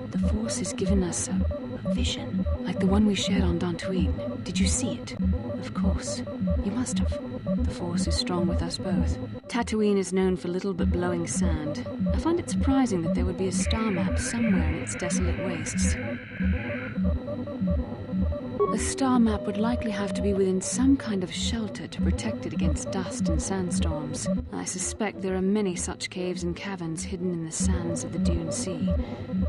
The Force has given us a vision, like the one we shared on Tatooine. Did you see it? Of course. You must have. The Force is strong with us both. Tatooine is known for little but blowing sand. I find it surprising that there would be a star map somewhere in its desolate wastes. A star map would likely have to be within some kind of shelter to protect it against dust and sandstorms. I suspect there are many such caves and caverns hidden in the sands of the Dune Sea.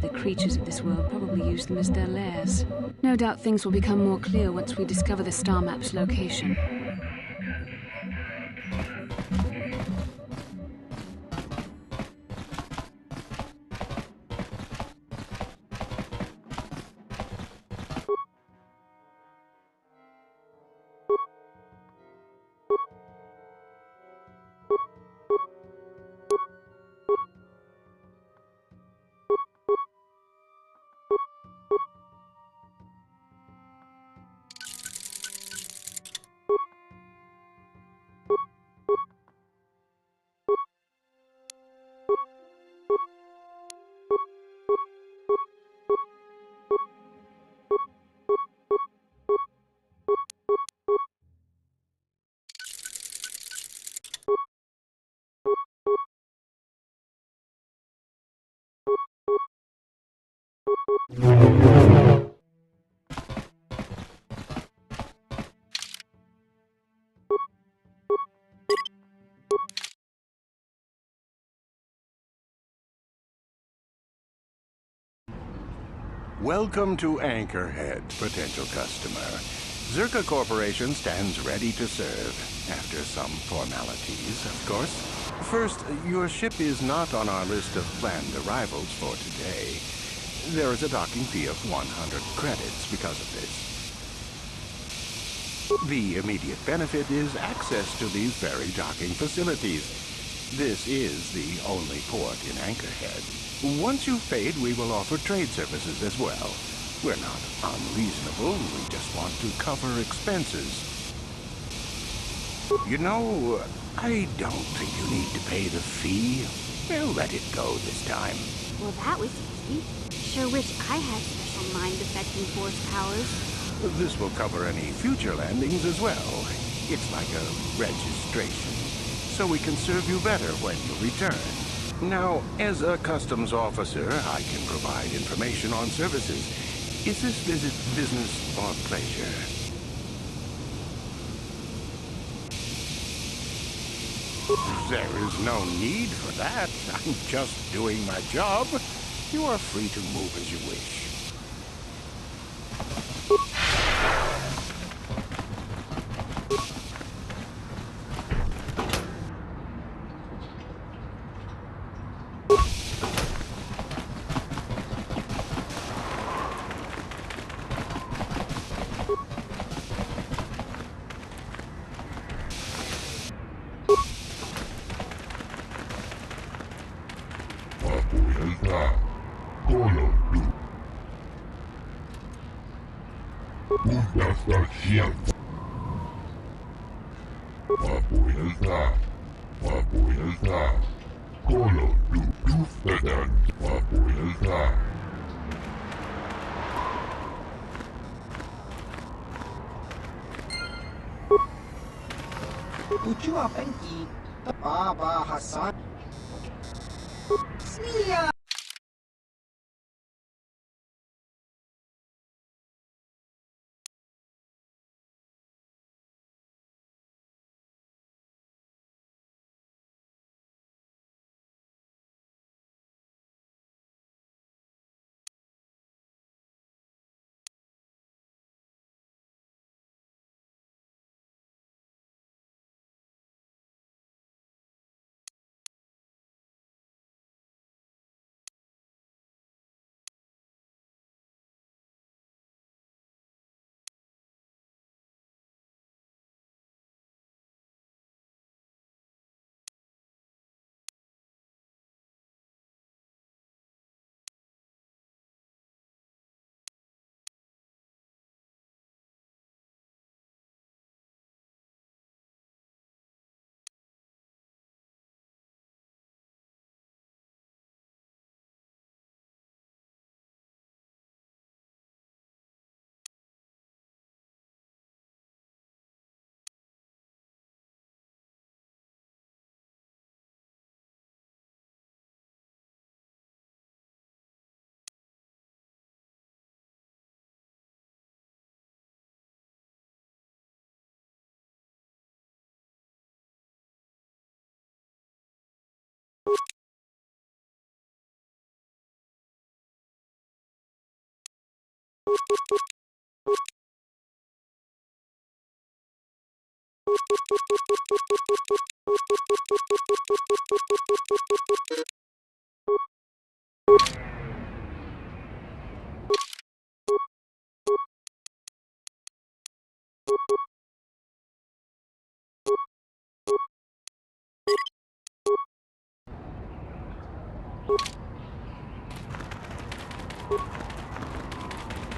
The creatures of this world probably use them as their lairs. No doubt things will become more clear once we discover the star map's location. Welcome to Anchorhead, potential customer. Zerka Corporation stands ready to serve, after some formalities, of course. First, your ship is not on our list of planned arrivals for today. There is a docking fee of 100 credits because of this. The immediate benefit is access to these very docking facilities. This is the only port in Anchorhead. Once you've paid, we will offer trade services as well. We're not unreasonable, we just want to cover expenses. You know, I don't think you need to pay the fee. We'll let it go this time. Well, that was easy. Sure wish I had special mind-affecting force powers. This will cover any future landings as well. It's like a registration, so we can serve you better when you return. Now, as a customs officer, I can provide information on services. Is this visit business or pleasure? There is no need for that. I'm just doing my job. You are free to move as you wish.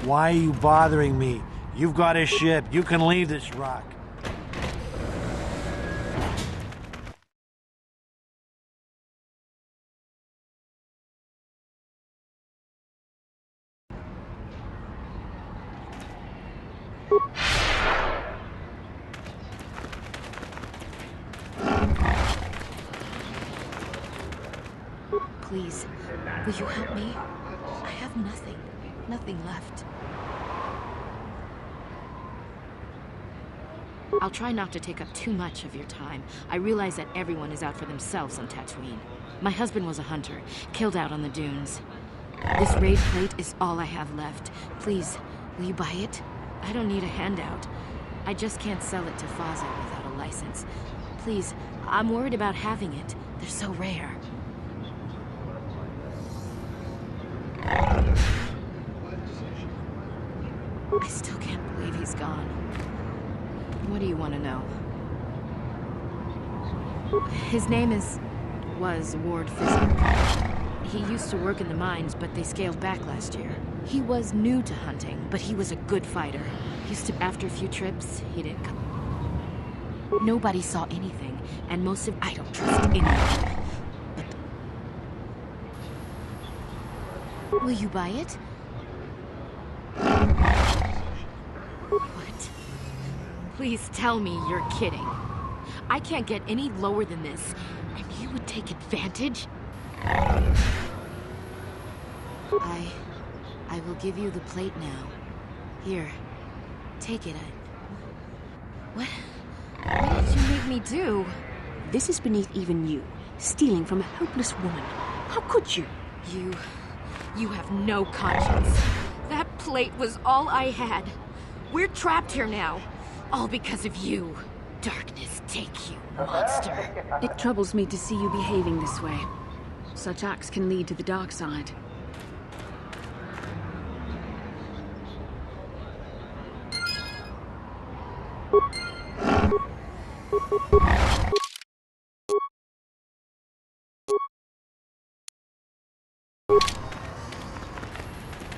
Why are you bothering me? You've got a ship. You can leave this rock. Please, will you help me? I have nothing left. I'll try not to take up too much of your time. I realize that everyone is out for themselves on Tatooine. My husband was a hunter, killed out on the dunes. This raid plate is all I have left. Please, will you buy it? I don't need a handout. I just can't sell it to Faza without a license. Please, I'm worried about having it. They're so rare. I still can't believe he's gone. What do you want to know? His name was Ward Fizzle. He used to work in the mines, but they scaled back last year. He was new to hunting, but he was a good fighter. After a few trips, he didn't come. Nobody saw anything, and I don't trust anyone. But... Will you buy it? What? Please tell me you're kidding. I can't get any lower than this, and you would take advantage? I will give you the plate now. Here, take it. What did you make me do? This is beneath even you, stealing from a helpless woman. How could you? You have no conscience. That plate was all I had. We're trapped here now, all because of you. Darkness take you, monster. It troubles me to see you behaving this way. Such acts can lead to the dark side.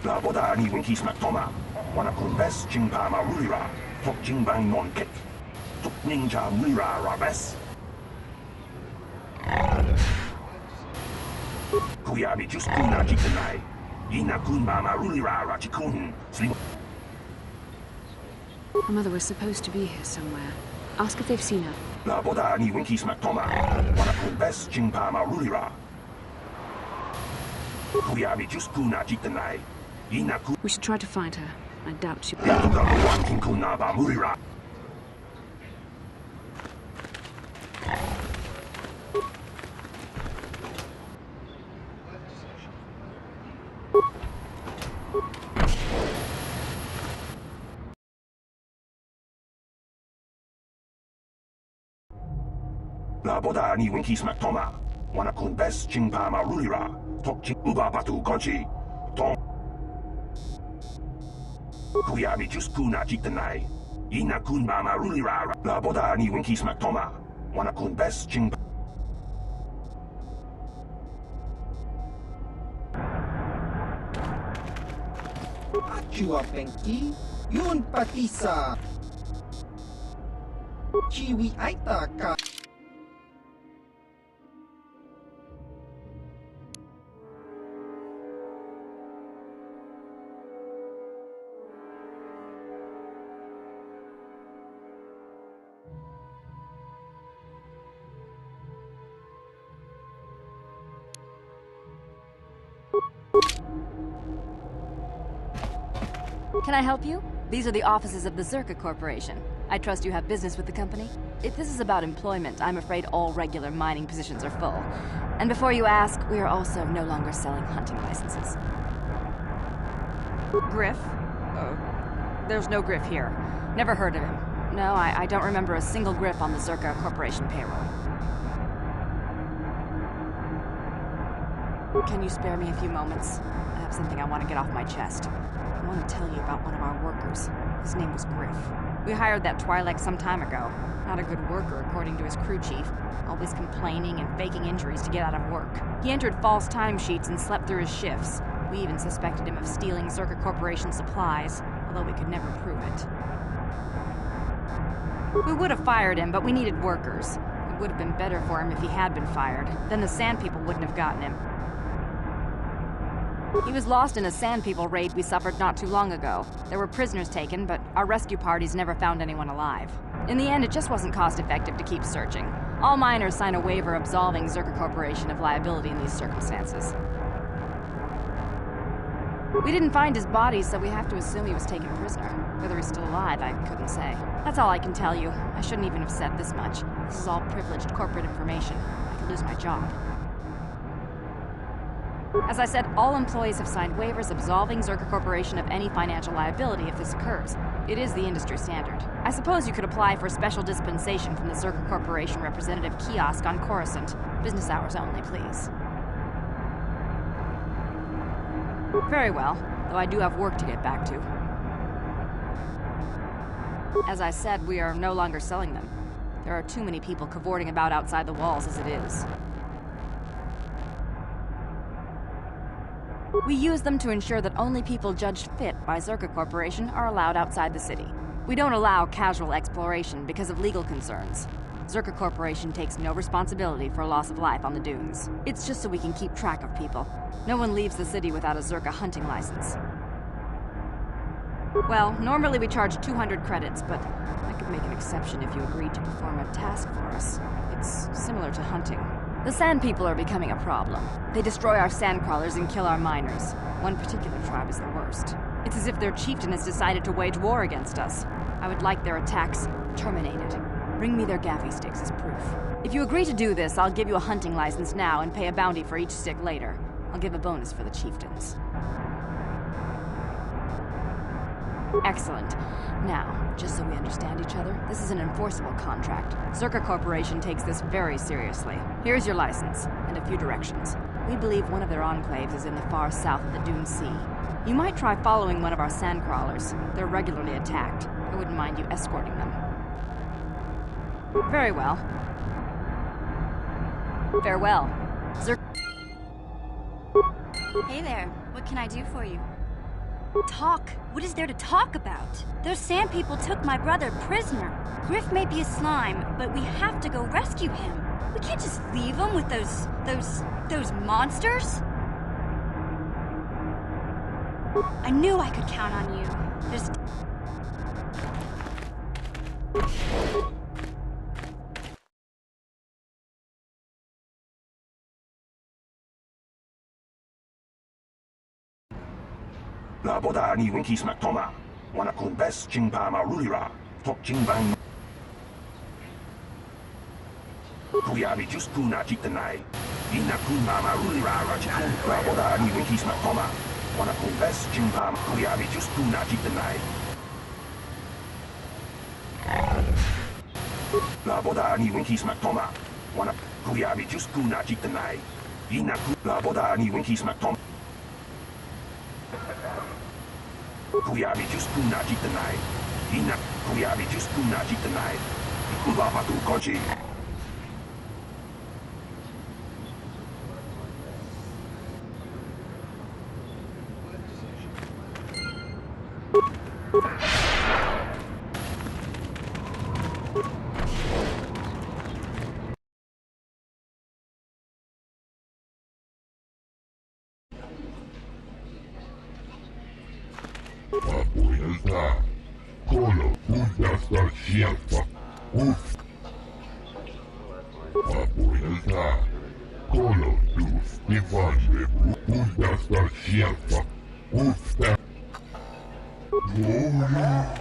Laboda ni winkis matoma. Wana kumbes jingpa marura. Tok jingbang non kit. Tok ninja mura rabes. Kuyami just kuna jikanai. Ina kun mama rulira rachikun. Her mother was supposed to be here somewhere. Ask if they've seen her. La boda ni winki smack toma. Wana kun best chingpa ma rulira. Kuyami just kuna jikanai. Ina kun. We should try to find her. I doubt she... Yatuga wan kin kuna ba murira. La boda ni winki smack toma. Wana kun best chingpa ma rulira. Tok ching uba batu gonchi. Tong. Kuyami just kuna jitanai. Ina kun mama rulira. La boda ni winki smack toma. Wana kun best chingpa. Achua Penki, yun pati sa Chiwi Aita ka. Can I help you? These are the offices of the Zerka Corporation. I trust you have business with the company? If this is about employment, I'm afraid all regular mining positions are full. And before you ask, we are also no longer selling hunting licenses. Griff? Oh, there's no Griff here. Never heard of him. No, I don't remember a single Griff on the Zerka Corporation payroll. Can you spare me a few moments? I have something I want to get off my chest. I want to tell you about one of our workers. His name was Griff. We hired that Twi'lek some time ago. Not a good worker, according to his crew chief. Always complaining and faking injuries to get out of work. He entered false timesheets and slept through his shifts. We even suspected him of stealing Zerka Corporation supplies, although we could never prove it. We would have fired him, but we needed workers. It would have been better for him if he had been fired. Then the Sand People wouldn't have gotten him. He was lost in a Sand People raid we suffered not too long ago. There were prisoners taken, but our rescue parties never found anyone alive. In the end, it just wasn't cost-effective to keep searching. All miners sign a waiver absolving Zerka Corporation of liability in these circumstances. We didn't find his body, so we have to assume he was taken prisoner. Whether he's still alive, I couldn't say. That's all I can tell you. I shouldn't even have said this much. This is all privileged corporate information. I could lose my job. As I said, all employees have signed waivers absolving Zerka Corporation of any financial liability if this occurs. It is the industry standard. I suppose you could apply for special dispensation from the Zerka Corporation representative kiosk on Coruscant. Business hours only, please. Very well, though I do have work to get back to. As I said, we are no longer selling them. There are too many people cavorting about outside the walls as it is. We use them to ensure that only people judged fit by Zerka Corporation are allowed outside the city. We don't allow casual exploration because of legal concerns. Zerka Corporation takes no responsibility for loss of life on the dunes. It's just so we can keep track of people. No one leaves the city without a Zerka hunting license. Well, normally we charge 200 credits, but I could make an exception if you agreed to perform a task for us. It's similar to hunting. The Sand People are becoming a problem. They destroy our sandcrawlers and kill our miners. One particular tribe is the worst. It's as if their chieftain has decided to wage war against us. I would like their attacks terminated. Bring me their gaffy sticks as proof. If you agree to do this, I'll give you a hunting license now and pay a bounty for each stick later. I'll give a bonus for the chieftains. Excellent. Now, just so we understand each other, this is an enforceable contract. Zerka Corporation takes this very seriously. Here's your license, and a few directions. We believe one of their enclaves is in the far south of the Dune Sea. You might try following one of our sandcrawlers. They're regularly attacked. I wouldn't mind you escorting them. Very well. Farewell. Hey there, what can I do for you? Talk? What is there to talk about? Those Sand People took my brother prisoner. Griff may be a slime, but we have to go rescue him. We can't just leave them with those monsters. I knew I could count on you. There's... Laboda ni winki smack toma. Wana kun best chingpa marulira. Tok chingbang. Kuyabi just kuna chitanai. Ina kun marulira rachikun. Laboda ni winki smack toma. Wana kun best chingpa. Kuyabi just kuna chitanai. Laboda ni winki smack toma. Wana kuyabi just kuna chitanai. Ina kun laboda ni winki smack toma. Kuyabi just kuna chitanai. Ina kuyabi just kuna chitanai. Lava tu kochi. Vuelta. Colo, punta sierpa. Uf. Vuelta. Colo, tu Stefan, punta sierpa. Uf. Vuelta.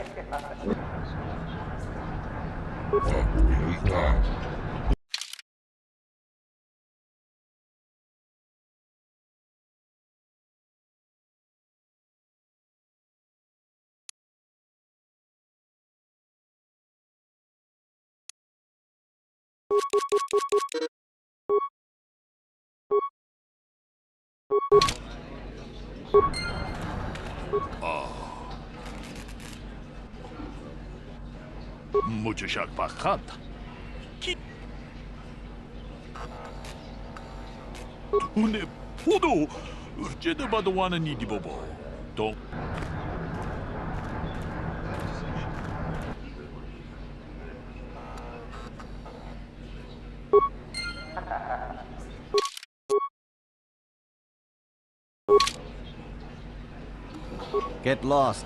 Mucho shakpakata. Une pudo. Jede badowana ni di bobo. Don't. Get lost.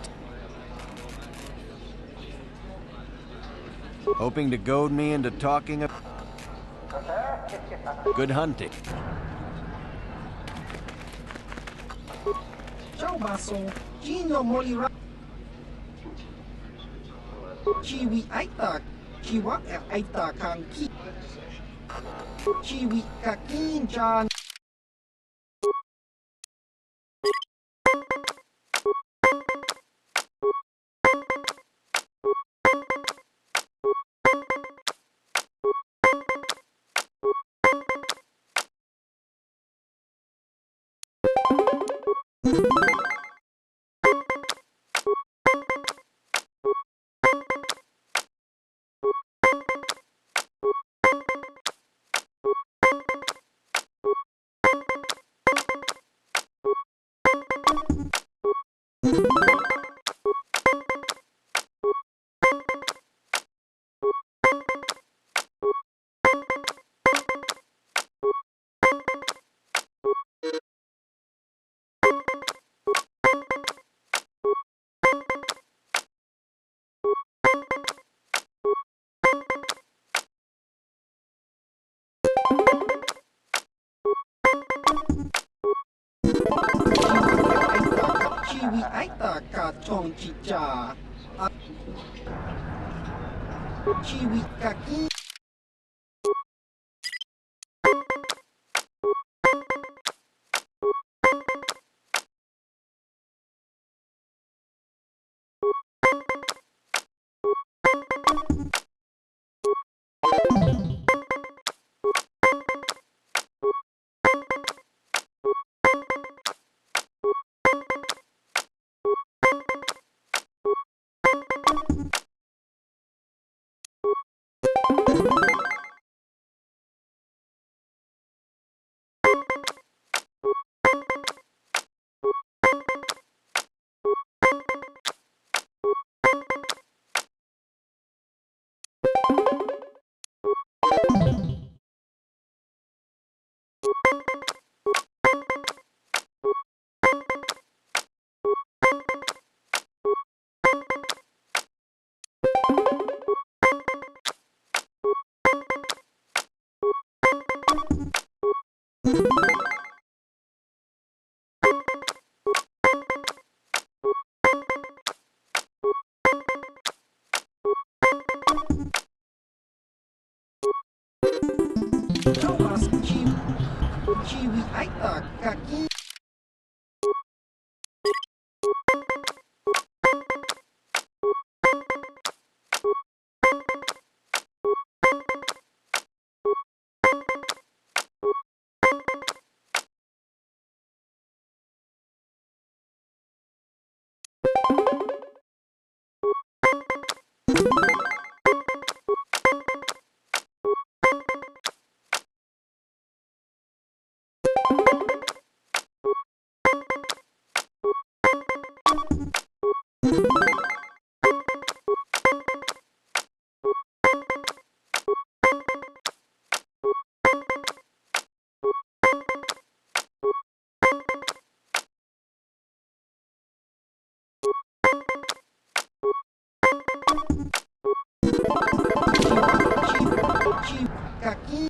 Hoping to goad me into talking of... Good hunting. Ciao baso, Gino Molira. Chiwi aita, chiwa aita kanki. Chiwi kakin jan. Chiwi aita ka chong chicha. Chiwi kakin. Chiwi aita kaki. Kaki.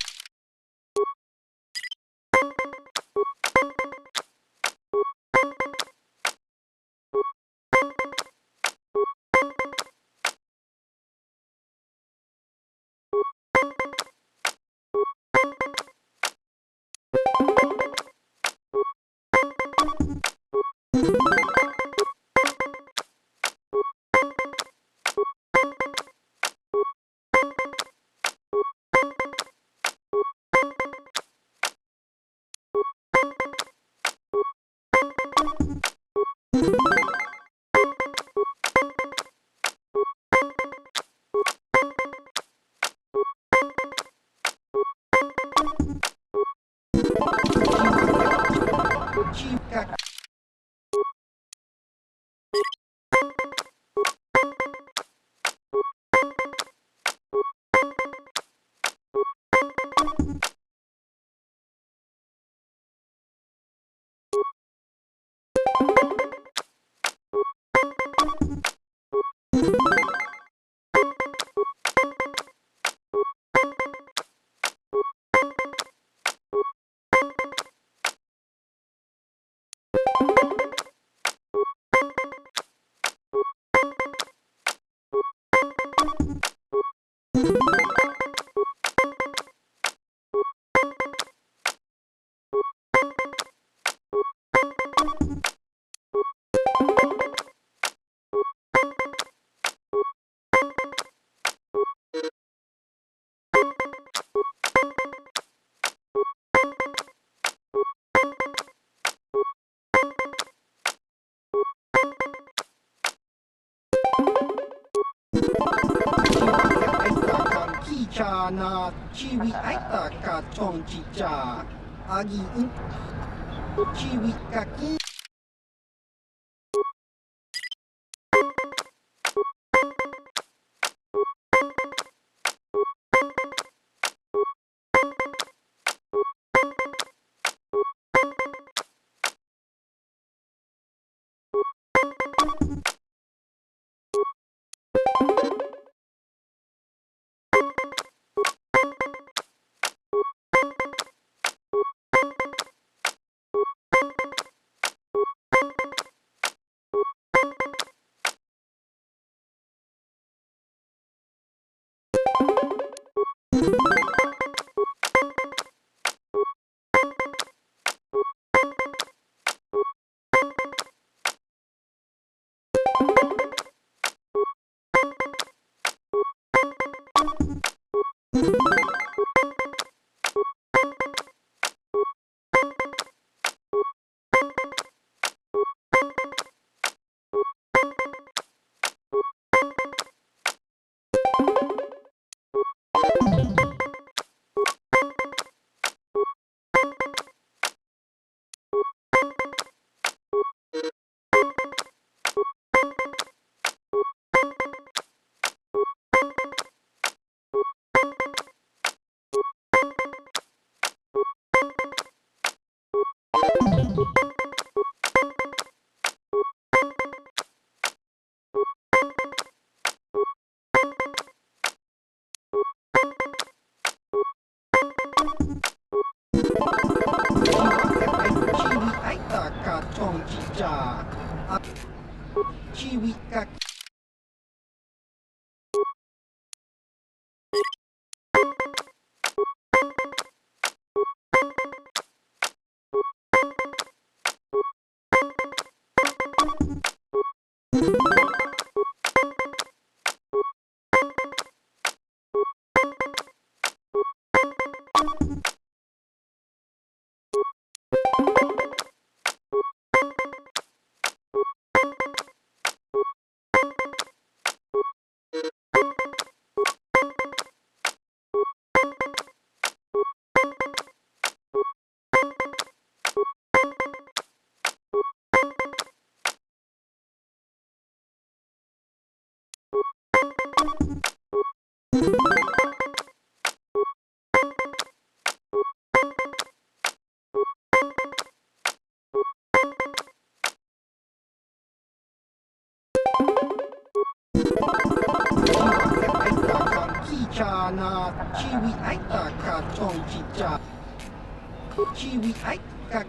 Na chiwi aita ka chong chicha agi in chiwi kaki. Chiwi kaki. na chiwi aita ka chong chicha. Chiwi aita.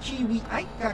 Chiwi aita.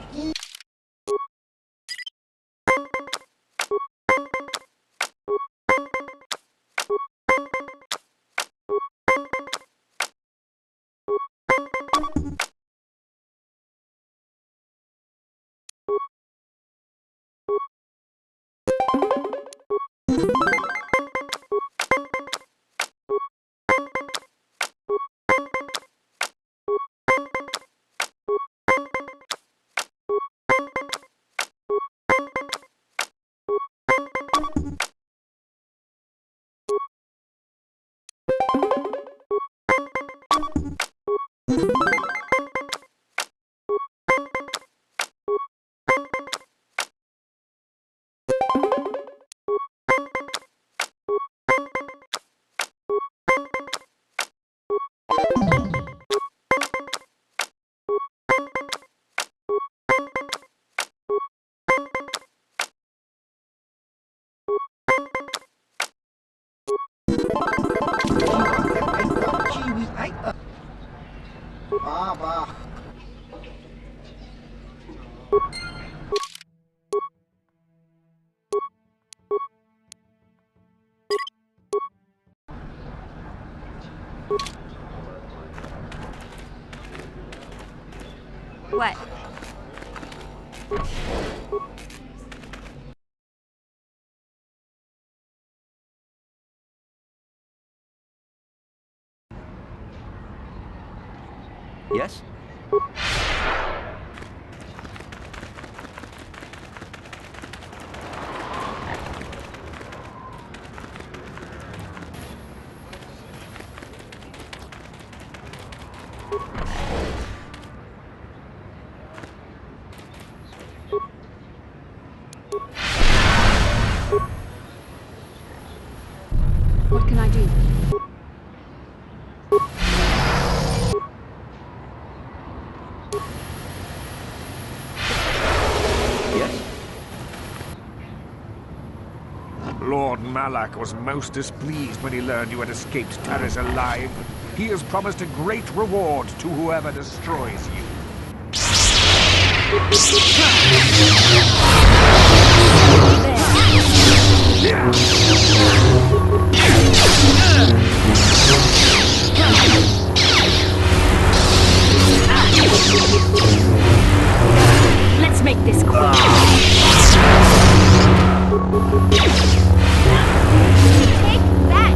Chiwi aita. Baba. What? Yes? What can I do? Yes? Lord Malak was most displeased when he learned you had escaped Taris alive. He has promised a great reward to whoever destroys you. Let's make this quick. Take that!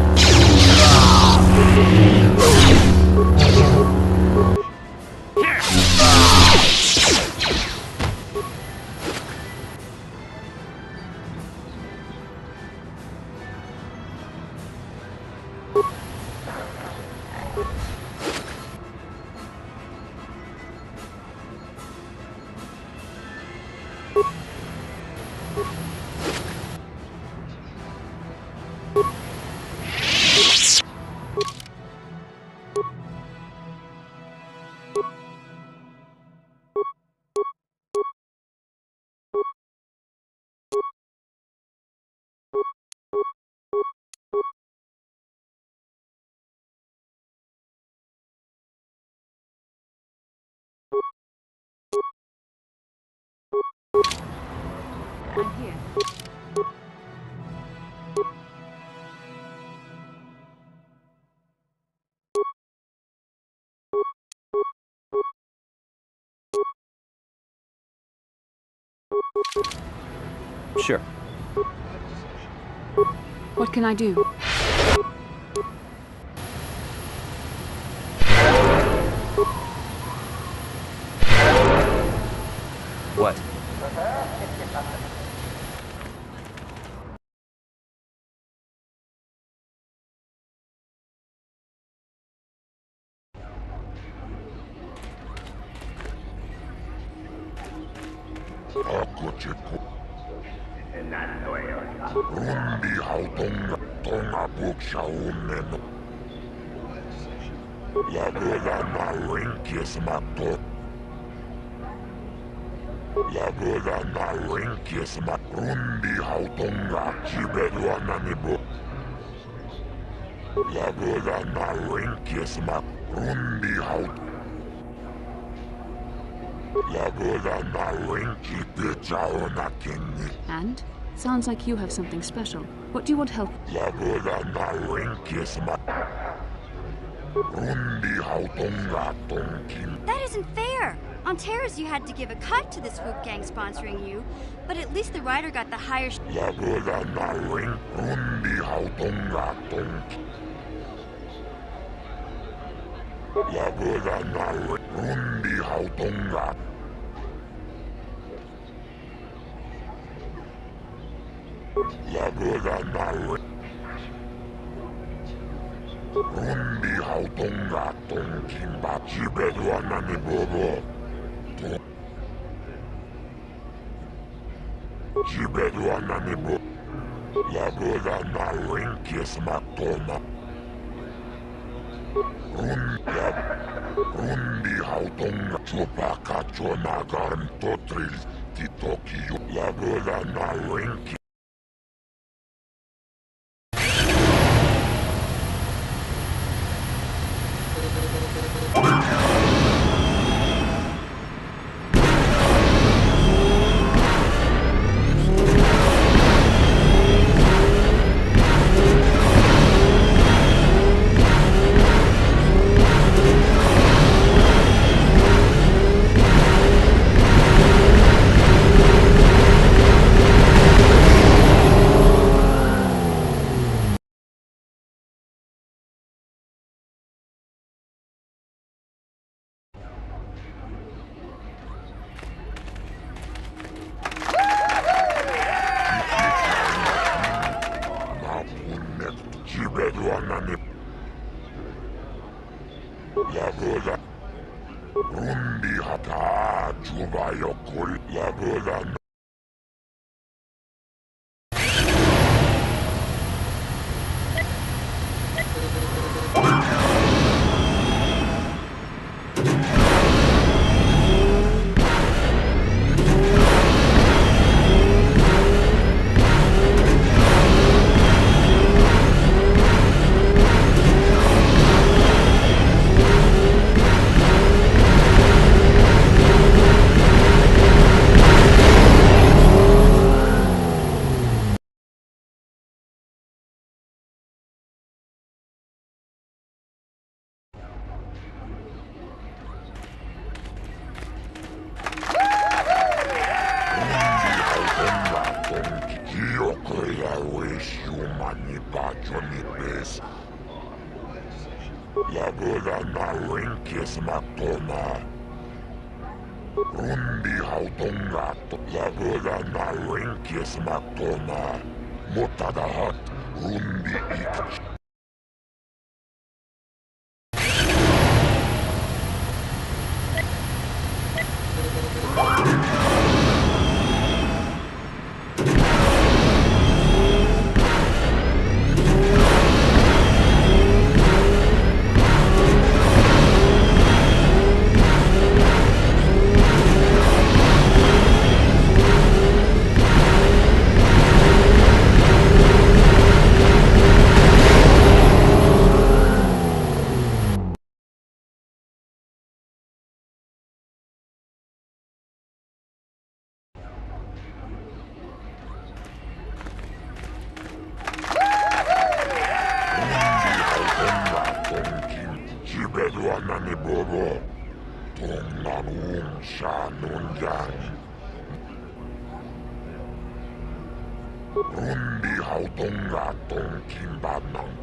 I'm here. Sure. What can I do? What? Rundi hautonga tonga buksha unnen. La vela na rinkis matot. La vela na rinkis mat. Rundi hautonga chibeduana nibo. La vela na rinkis mat. Rundi haut. La vela na rinki pichaona kinni. And? Sounds like you have something special. What do you want help? La vela na rinkis mat. Rundi hautonga tonkin. That isn't fair! On Terrace you had to give a cut to the swoop gang sponsoring you, but at least the rider got the higher La vela na ring. Rundi hautonga tonkin. La vela na ring. Rundi hautonga. La vela na ring. Rundi hautonga tonkin bachi beduana ni bobo. Chibeduana ni bo. La vela na ring kiss matoma. Rundi hautonga chupaka chonagarn totril titokiyo. La vela na ring. La vela. Rundi hata chuvayokul. La vela. La vela na rinkis matoma. Rundi hautonga. La vela na rinkis matoma. Mutadahat. Rundi ik. Rundi hautonga tongkin banang.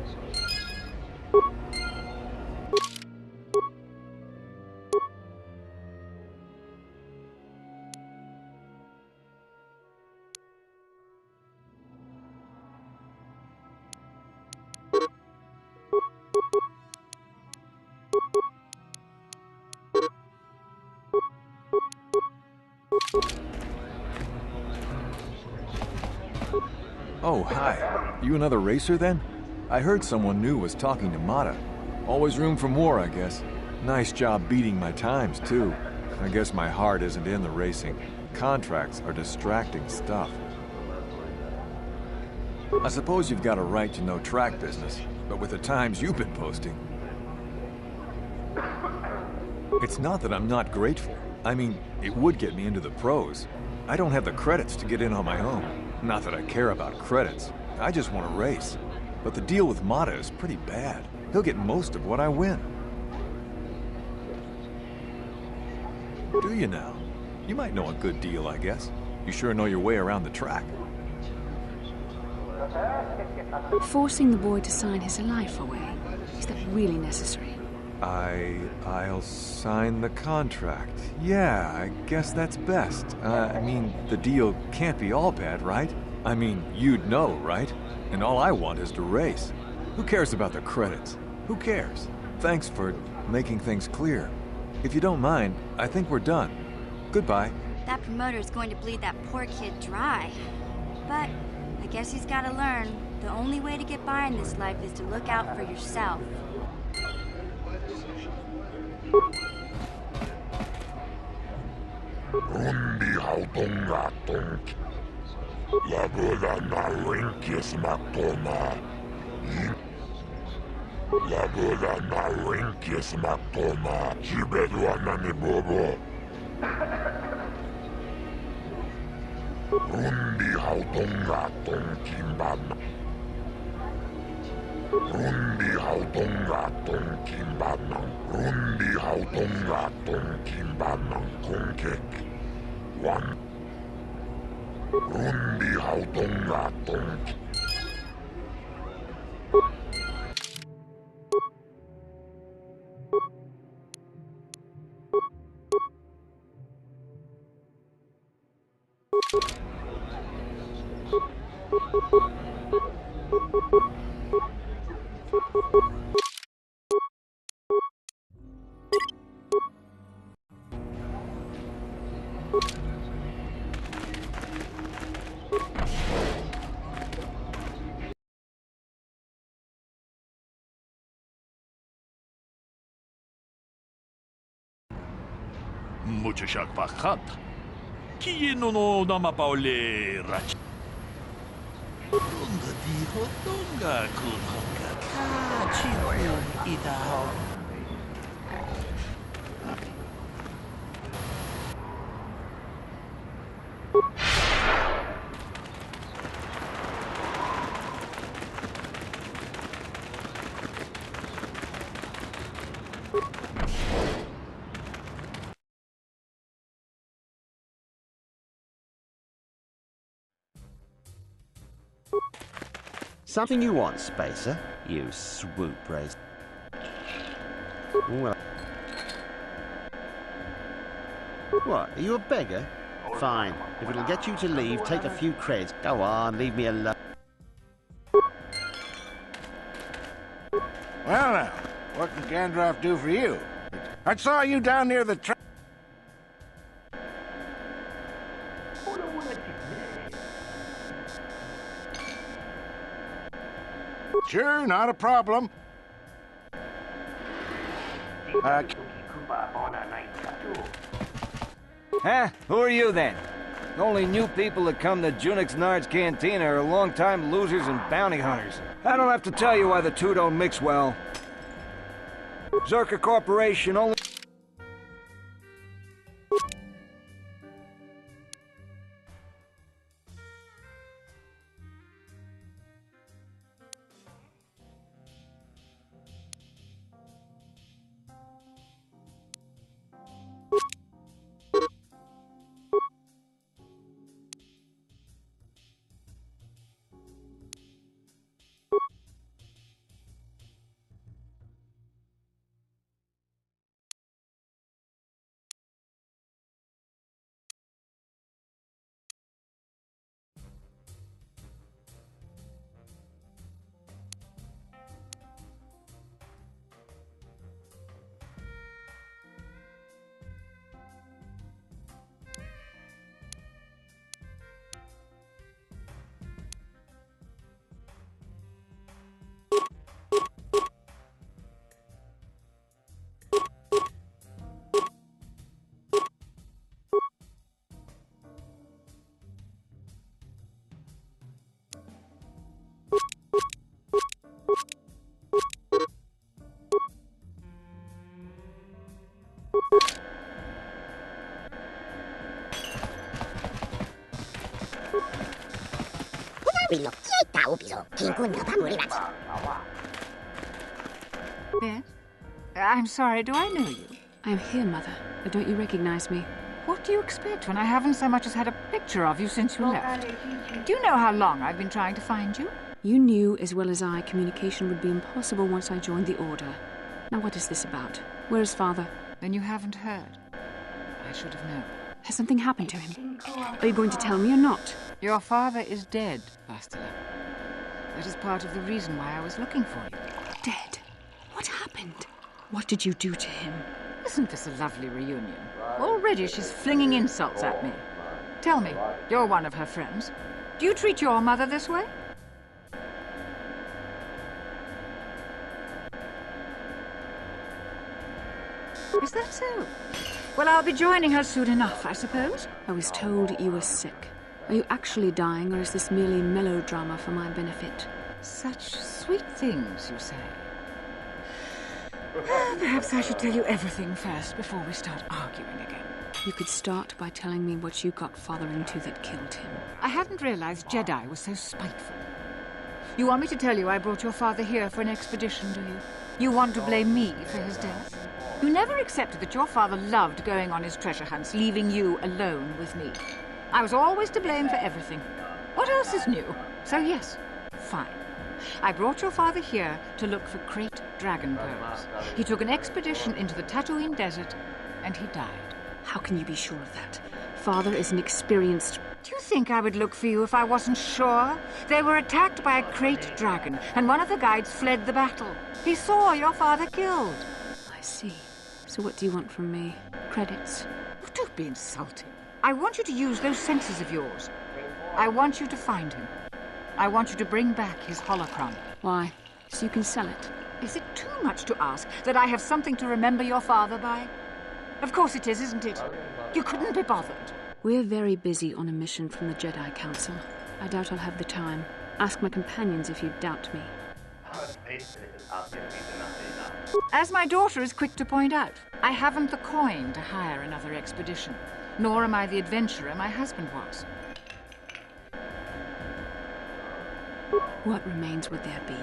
Oh, hi. You another racer then? I heard someone new was talking to Mata. Always room for more, I guess. Nice job beating my times, too. I guess my heart isn't in the racing. Contracts are distracting stuff. I suppose you've got a right to know track business, but with the times you've been posting... It's not that I'm not grateful. I mean, it would get me into the pros. I don't have the credits to get in on my own. Not that I care about credits. I just want to race. But the deal with Mata is pretty bad. He'll get most of what I win. Do you now? You might know a good deal, I guess. You sure know your way around the track. Forcing the boy to sign his life away, is that really necessary? I'll sign the contract. Yeah, I guess that's best. I mean, the deal can't be all bad, right? I mean, you'd know, right? And all I want is to race. Who cares about the credits? Who cares? Thanks for making things clear. If you don't mind, I think we're done. Goodbye. That promoter's going to bleed that poor kid dry. But I guess he's gotta learn. The only way to get by in this life is to look out for yourself. Rundi hautonga tonk. Lagoda na rinkis matona. Lagoda na rinkis matona. Chibedwana ni bobo. Rundi hautonga tonkimbana. Rundi hautonga tonkimbana. Rundi hautonga tonkimbana konkek. One. Rundi hautonga tonk. Mucho shakpakat. Kieno no namapaule rach. Unga diho donga kunhanga. Kachiku idaho. Something you want, Spacer? You swoop race. Well. What, are you a beggar? Fine. If it'll get you to leave, take a few creds. Go on, leave me alone. Well now, what can Gandalf do for you? I saw you down near the track. Sure, not a problem. Huh? Who are you then? The only new people that come to Junix Nard's Cantina are long-time losers and bounty hunters. I don't have to tell you why the two don't mix well. Zerka Corporation only... Yes? I'm sorry, do I know you? I'm here, Mother, but don't you recognize me? What do you expect when I haven't so much as had a picture of you since you left? Do you know how long I've been trying to find you? You knew as well as I communication would be impossible once I joined the Order. Now what is this about? Where is Father? Then you haven't heard. I should have known. Has something happened to him? Are you going to tell me or not? Your father is dead, Bastila. That is part of the reason why I was looking for you. Dead? What happened? What did you do to him? Isn't this a lovely reunion? Already she's flinging insults at me. Tell me, you're one of her friends. Do you treat your mother this way? Is that so? Well, I'll be joining her soon enough, I suppose. I was told you were sick. Are you actually dying, or is this merely melodrama for my benefit? Such sweet things, you say. Perhaps I should tell you everything first before we start arguing again. You could start by telling me what you got Father into that killed him. I hadn't realized Jedi was so spiteful. You want me to tell you I brought your father here for an expedition, do you? You want to blame me for his death? You never accepted that your father loved going on his treasure hunts, leaving you alone with me. I was always to blame for everything. What else is new? So yes, fine. I brought your father here to look for great dragon pearls. He took an expedition into the Tatooine desert, and he died. How can you be sure of that? Father is an experienced... Do you think I would look for you if I wasn't sure? They were attacked by a great dragon, and one of the guides fled the battle. He saw your father killed. I see. So what do you want from me? Credits? Oh, don't be insulting. I want you to use those senses of yours. I want you to find him. I want you to bring back his holocron. Why? So you can sell it? Is it too much to ask that I have something to remember your father by? Of course it is, isn't it? You couldn't be bothered. We're very busy on a mission from the Jedi Council. I doubt I'll have the time. Ask my companions if you doubt me. As my daughter is quick to point out, I haven't the coin to hire another expedition, nor am I the adventurer my husband was. What remains would there be?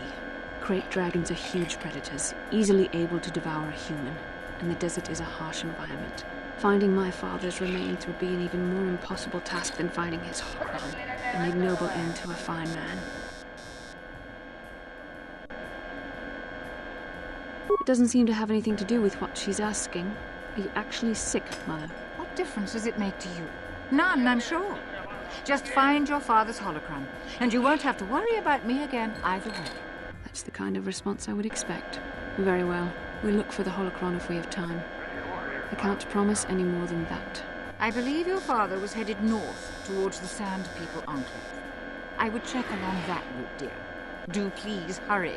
Great dragons are huge predators, easily able to devour a human, and the desert is a harsh environment. Finding my father's remains would be an even more impossible task than finding his holocron, an ignoble end to a fine man. It doesn't seem to have anything to do with what she's asking. Are you actually sick, Mother? What difference does it make to you? None, I'm sure. Just find your father's holocron, and you won't have to worry about me again either way. That's the kind of response I would expect. Very well. We'll look for the holocron if we have time. I can't promise any more than that. I believe your father was headed north towards the Sand People Enclave. I would check along that route, dear. Do please hurry.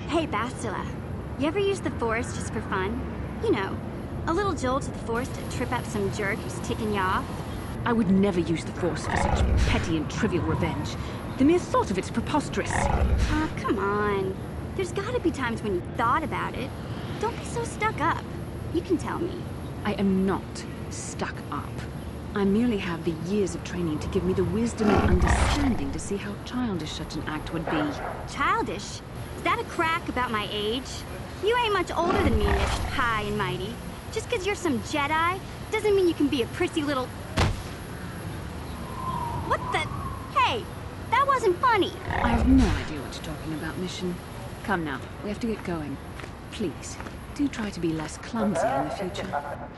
Hey, Bastila, you ever use the Force just for fun? You know, a little jolt to the Force to trip up some jerk who's ticking you off? I would never use the Force for such petty and trivial revenge. The mere thought of it's preposterous. Oh, come on. There's gotta be times when you thought about it. Don't be so stuck up. You can tell me. I am not stuck up. I merely have the years of training to give me the wisdom and understanding to see how childish such an act would be. Childish? Is that a crack about my age? You ain't much older than me, Miss High and Mighty. Just 'cause you're some Jedi doesn't mean you can be a prissy little... What the... Hey, wasn't funny. I have no idea what you're talking about, Mission. Come now, we have to get going. Please, do try to be less clumsy in the future.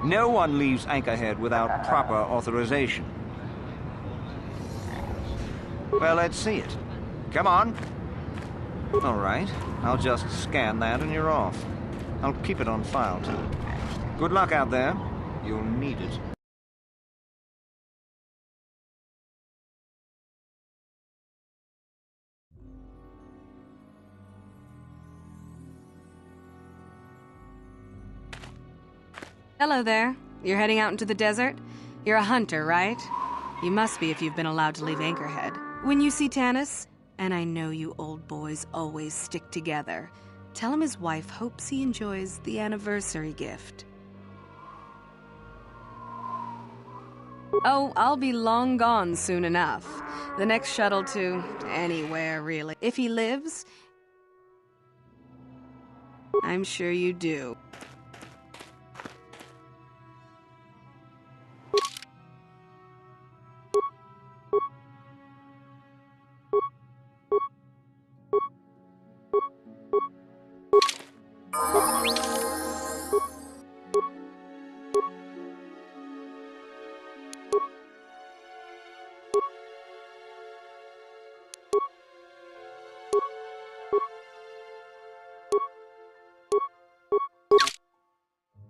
No one leaves Anchorhead without proper authorization. Well, let's see it. Come on. All right. I'll just scan that and you're off. I'll keep it on file, too. Good luck out there. You'll need it. Hello there. You're heading out into the desert? You're a hunter, right? You must be if you've been allowed to leave Anchorhead. When you see Tanis, and I know you old boys always stick together, tell him his wife hopes he enjoys the anniversary gift. Oh, I'll be long gone soon enough. The next shuttle to anywhere, really. If he lives, I'm sure you do.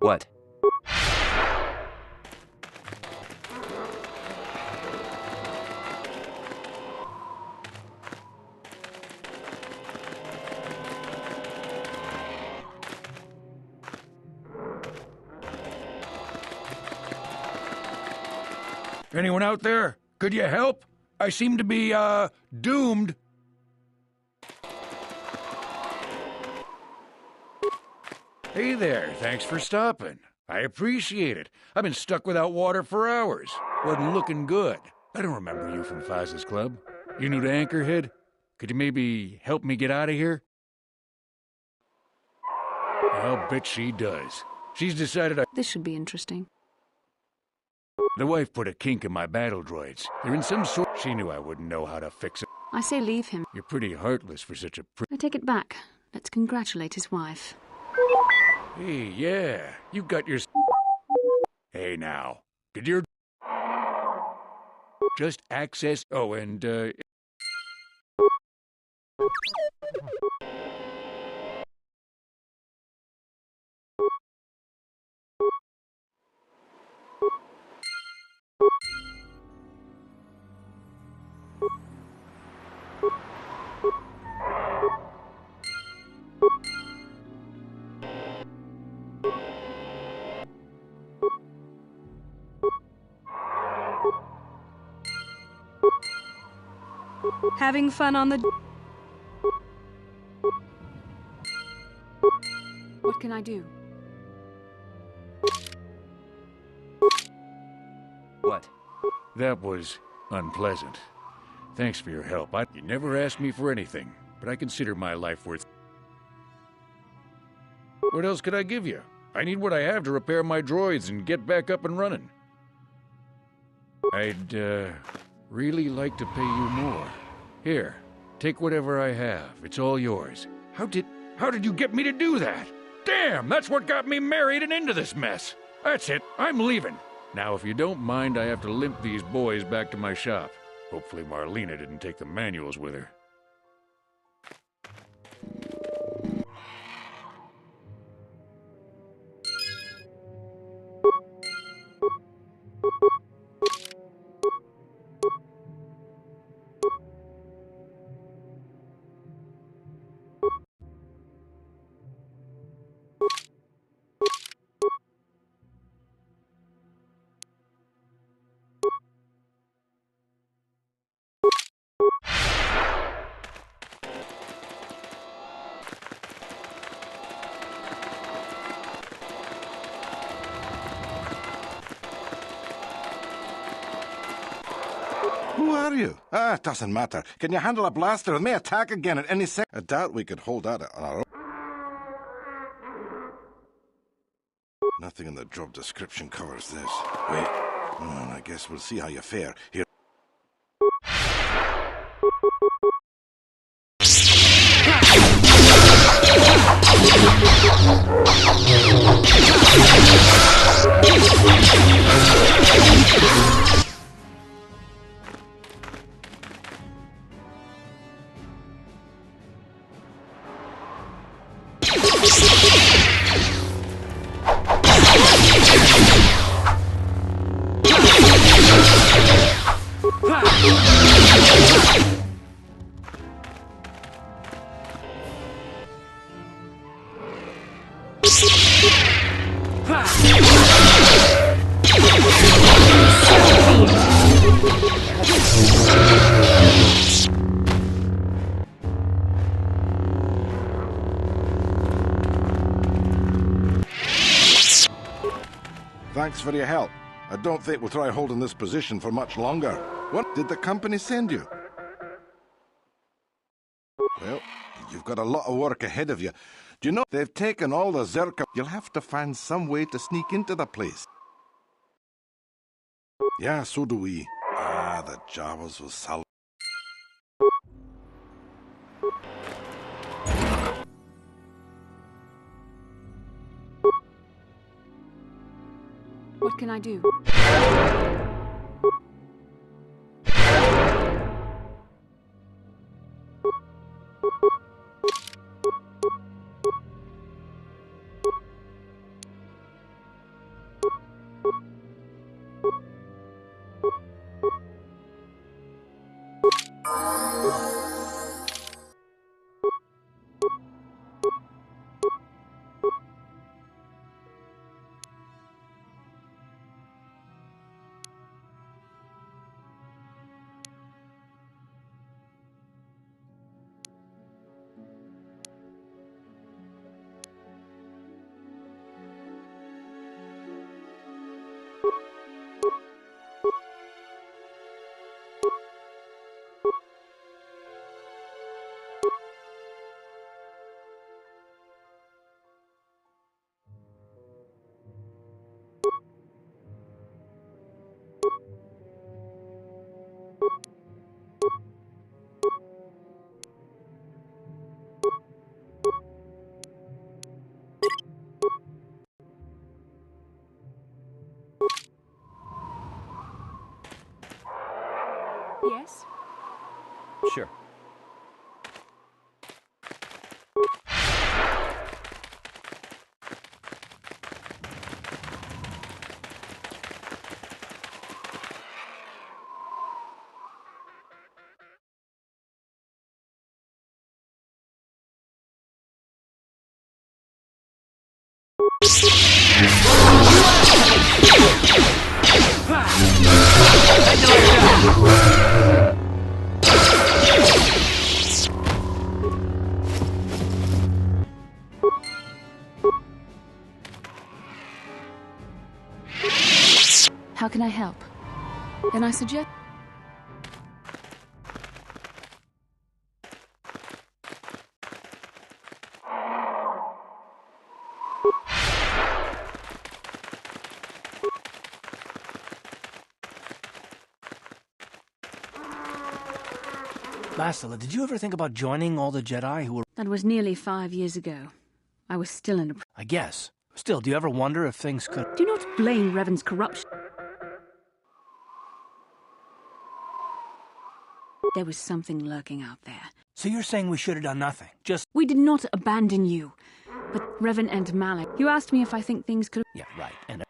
What? Anyone out there? Could you help? I seem to be, doomed. Hey there, thanks for stopping. I appreciate it. I've been stuck without water for hours. Wasn't looking good. I don't remember you from Faz's Club. You new to Anchorhead? Could you maybe help me get out of here? I'll bet she does. She's decided This should be interesting. The wife put a kink in my battle droids. They're in some sort... She knew I wouldn't know how to fix it. I say leave him. You're pretty heartless for such a I take it back. Let's congratulate his wife. Hey, yeah, you got your... Hey, now, did your... Just access... Oh, and, Having fun on the... What can I do? What? That was unpleasant. Thanks for your help. You never asked me for anything, but I consider my life worth... What else could I give you? I need what I have to repair my droids and get back up and running. I'd, really like to pay you more. Here, take whatever I have. It's all yours. How did you get me to do that? Damn, that's what got me married and into this mess. That's it, I'm leaving. Now, if you don't mind, I have to limp these boys back to my shop. Hopefully Marlena didn't take the manuals with her. Who are you? Ah, it doesn't matter. Can you handle a blaster? It may attack again at any second. I doubt we could hold out on our own. Nothing in the job description covers this. Wait. I guess we'll see how you fare. Here. Thanks for your help. I don't think we'll try holding this position for much longer. What did the company send you? Well, you've got a lot of work ahead of you. Do you know, they've taken all the Zerka. You'll have to find some way to sneak into the place. Yeah, so do we. Ah, the Jawas will sell. What can I do? Yes? Sure. How can I help? Then I suggest... Bastila, did you ever think about joining all the Jedi who were... That was nearly 5 years ago. I was still in a... I guess. Still, do you ever wonder if things could... Do not blame Revan's corruption. There was something lurking out there. So you're saying we should have done nothing? Just... We did not abandon you. But Revan and Malik, you asked me if I think things could... Yeah, right. And...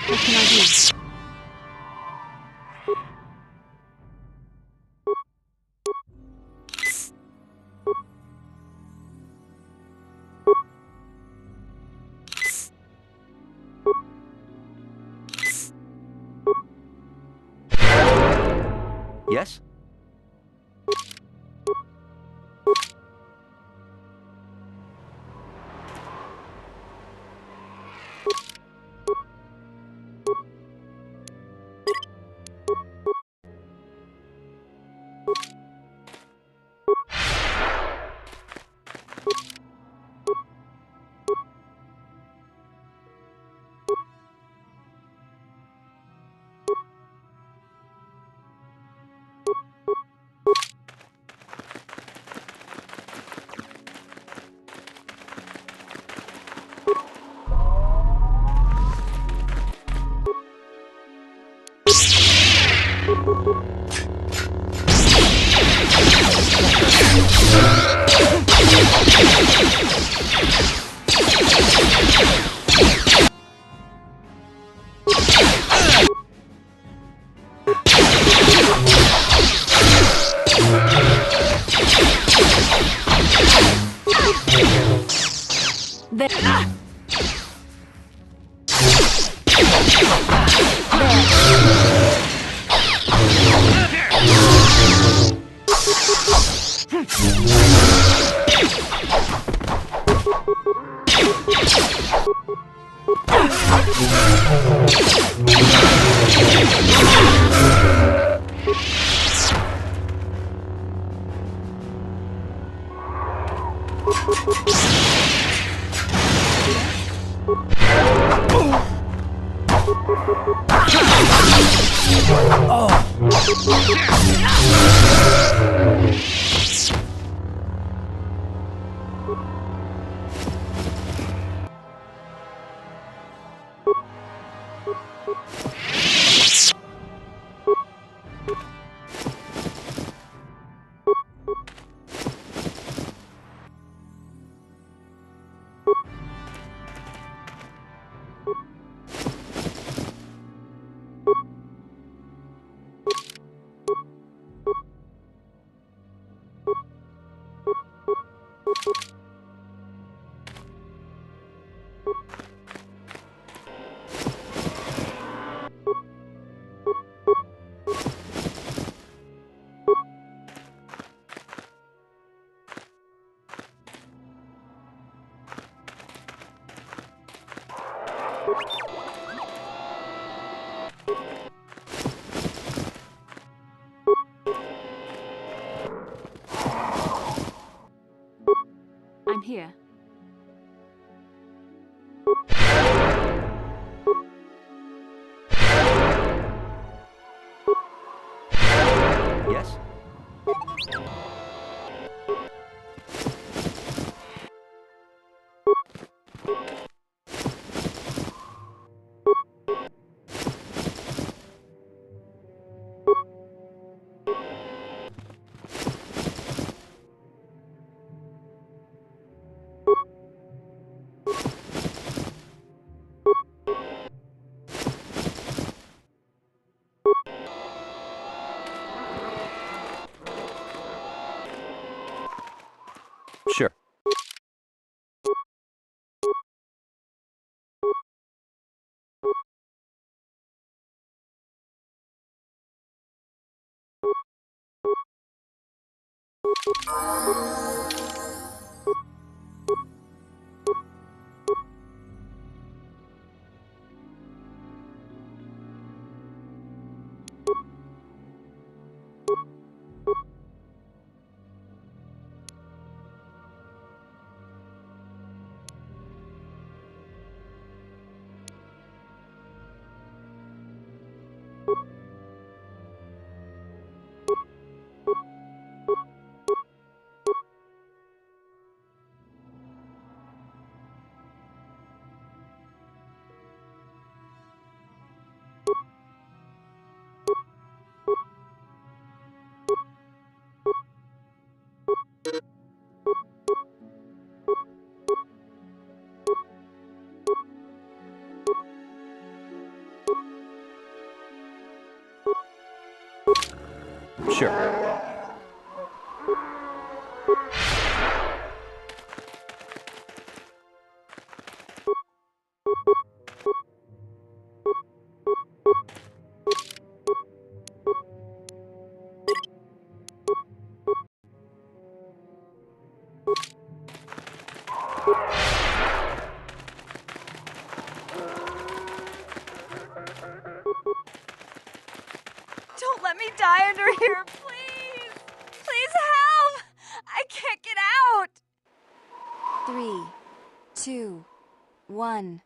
What can I do? Yes? I'm here. Yes? Sure. Sure. Don't let me die under here, please! Please help! I can't get out! 3, 2, 1.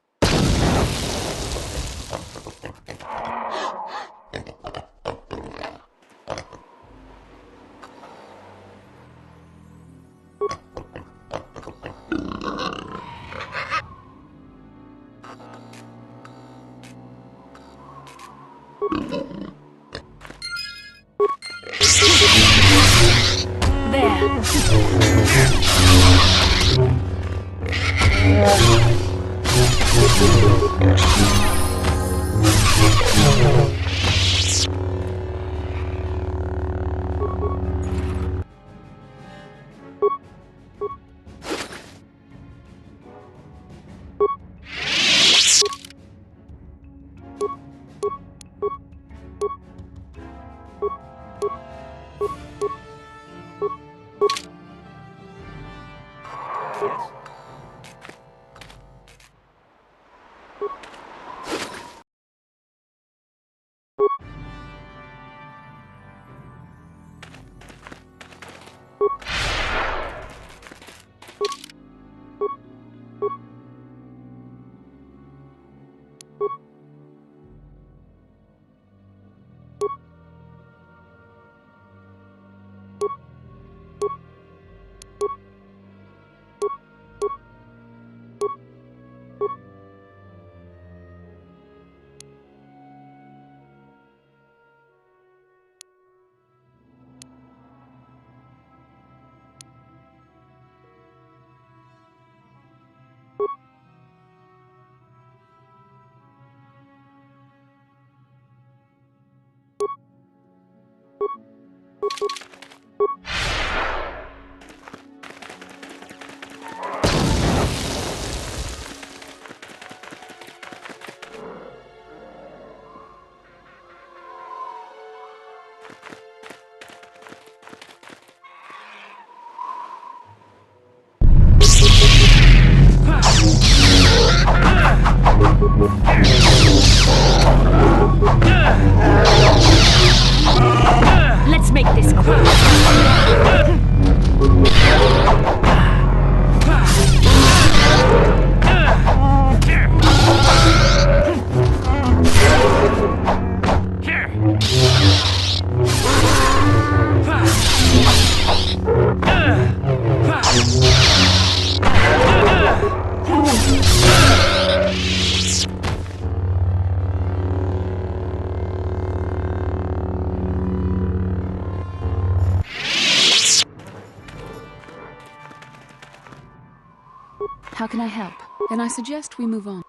How can I help? Then I suggest we move on.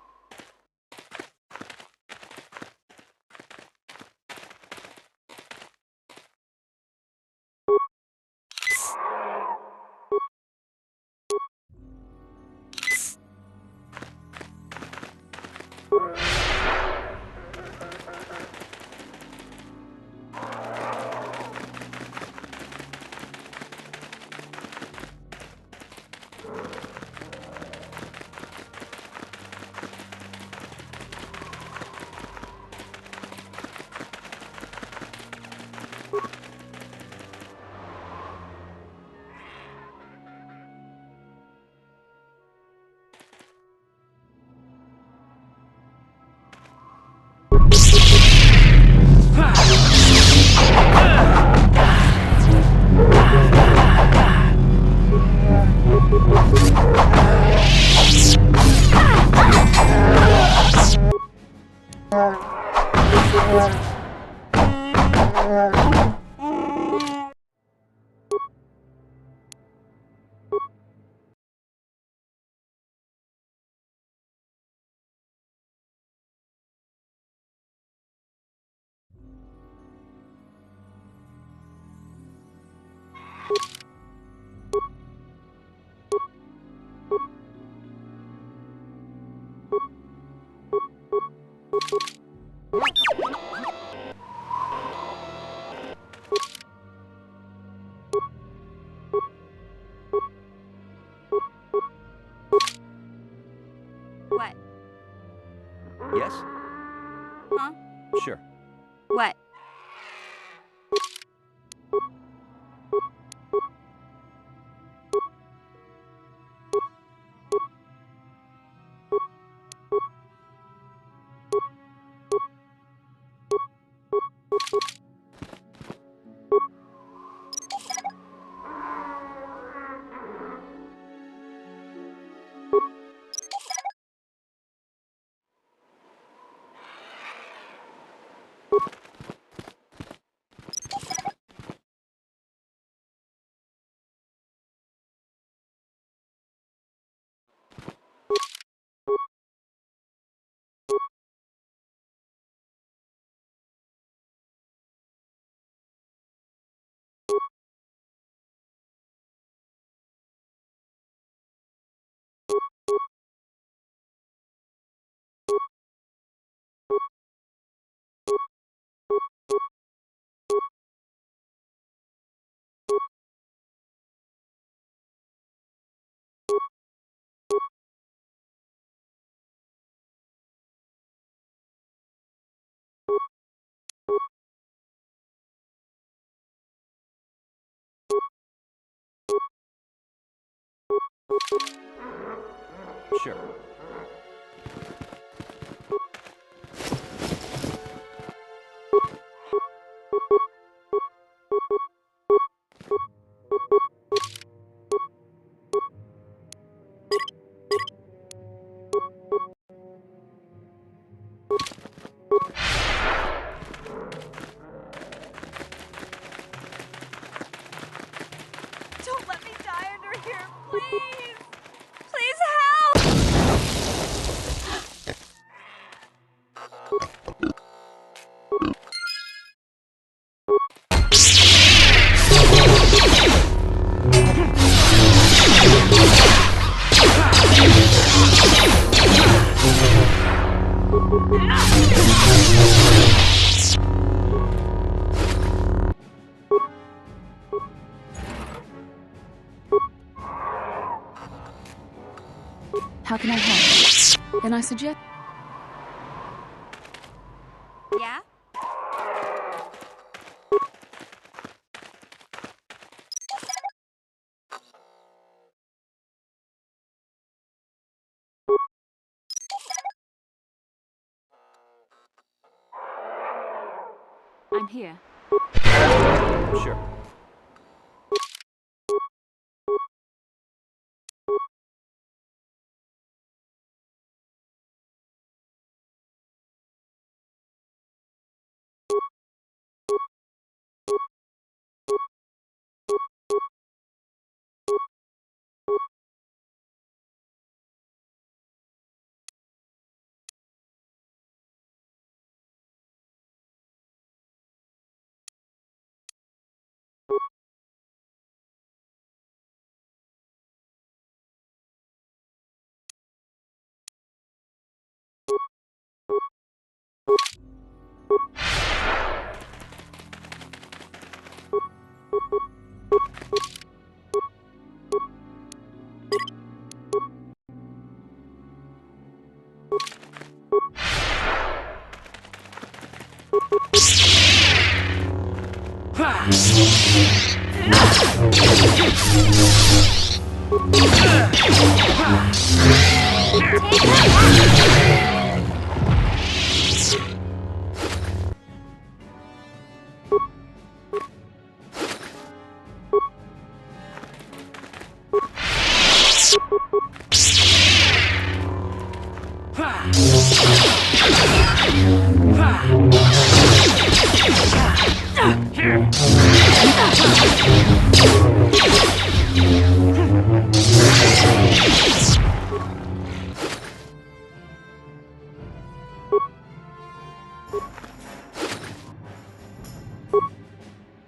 What? Yes? Huh? Sure. What? Sure. Don't let me die under here, please! Please help! How can I help? Then I suggest... Yeah? I'm here. Sure.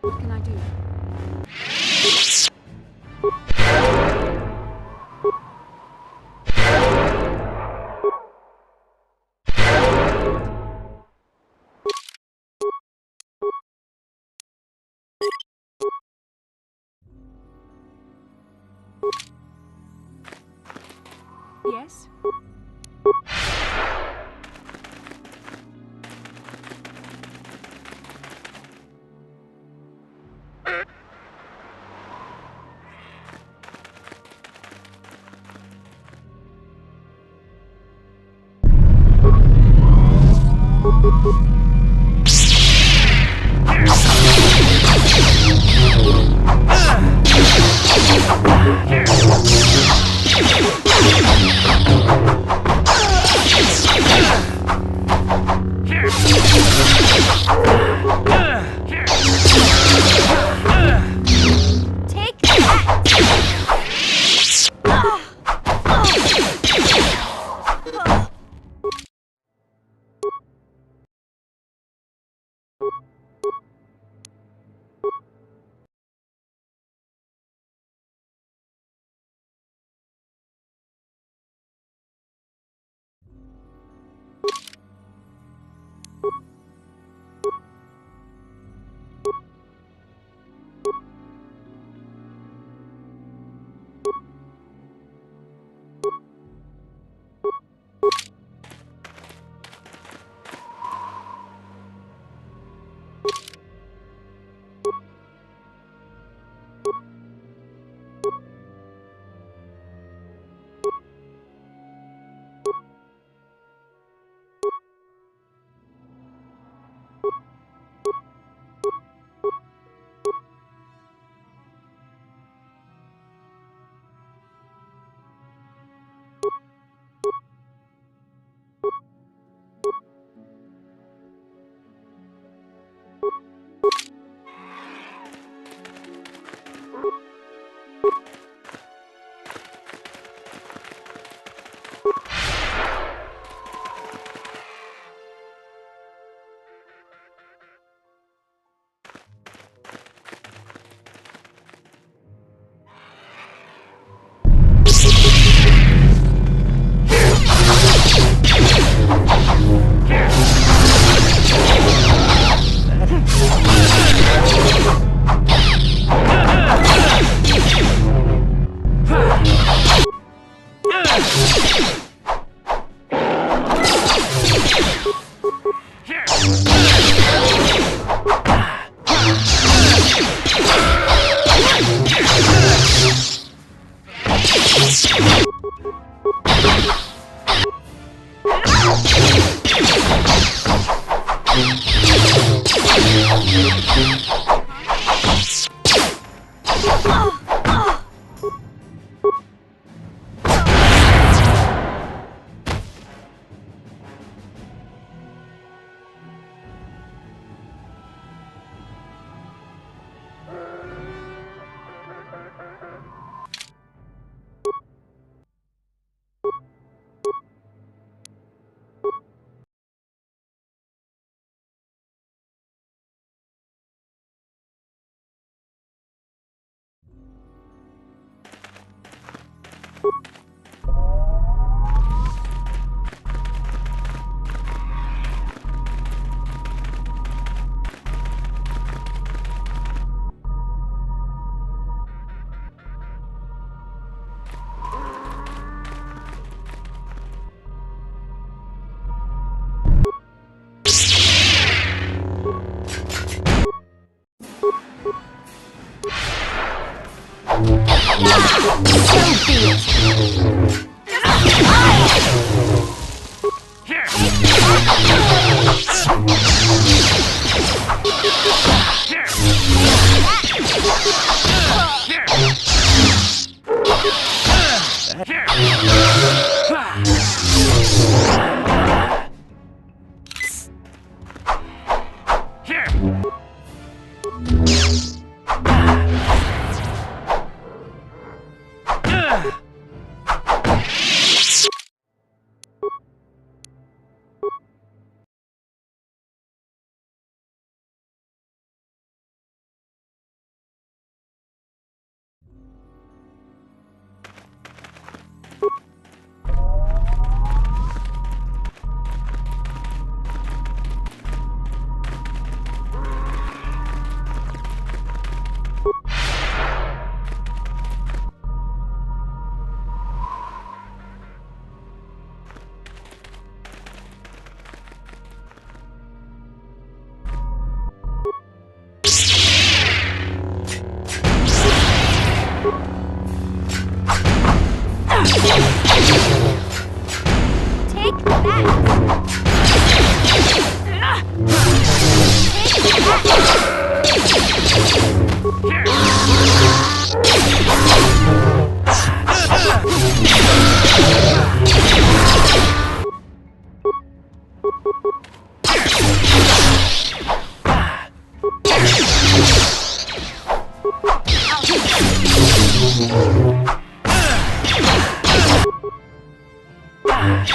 What can I do? Yes?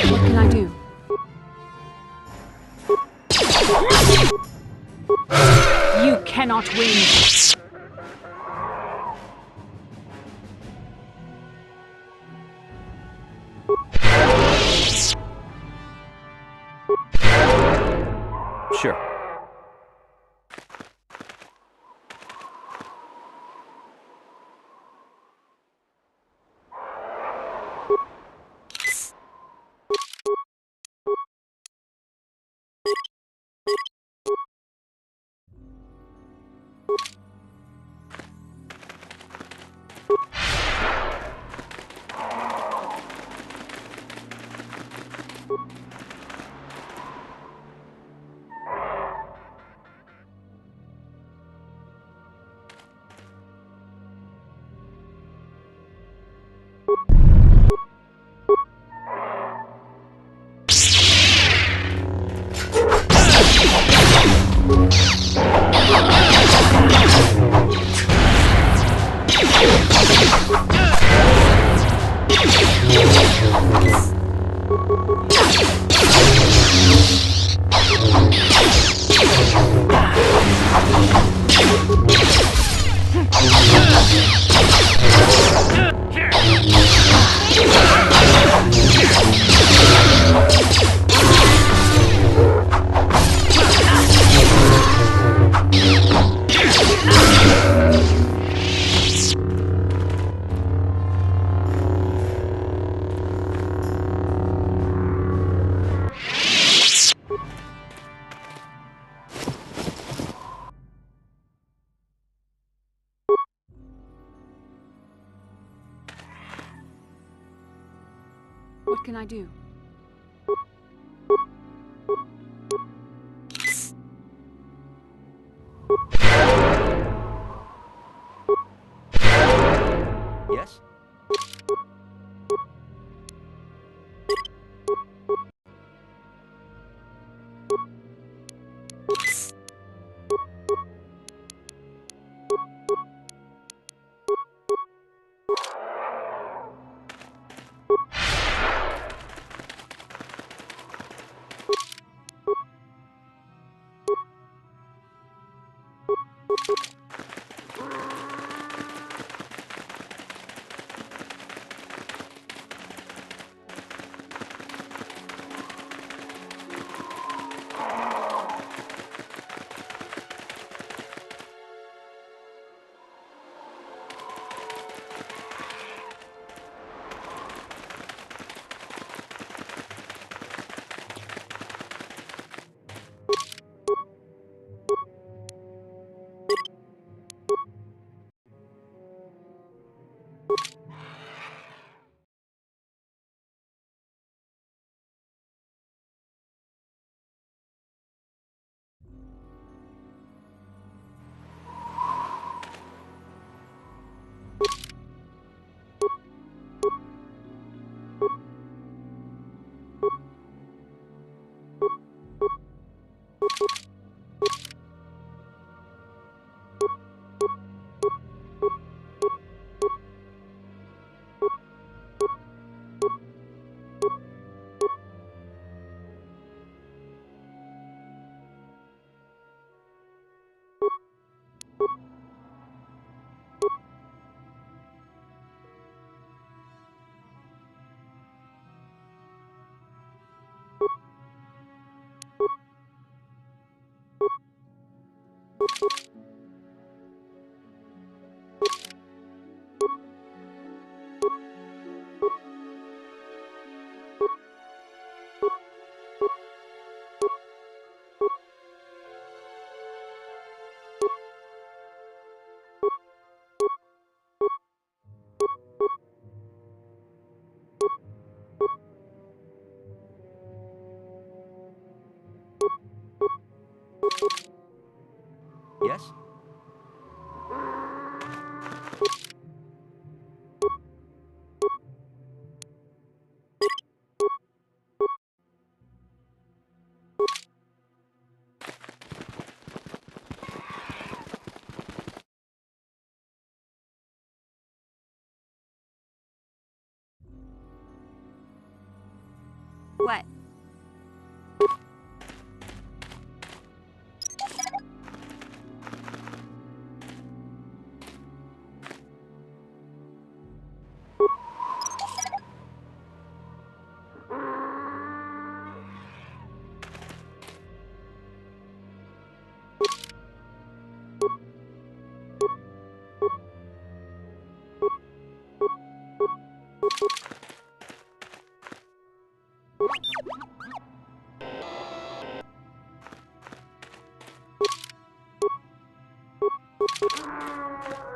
What can I do? You cannot win. Sure. What can I do? Yes? Yes? What?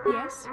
Yes?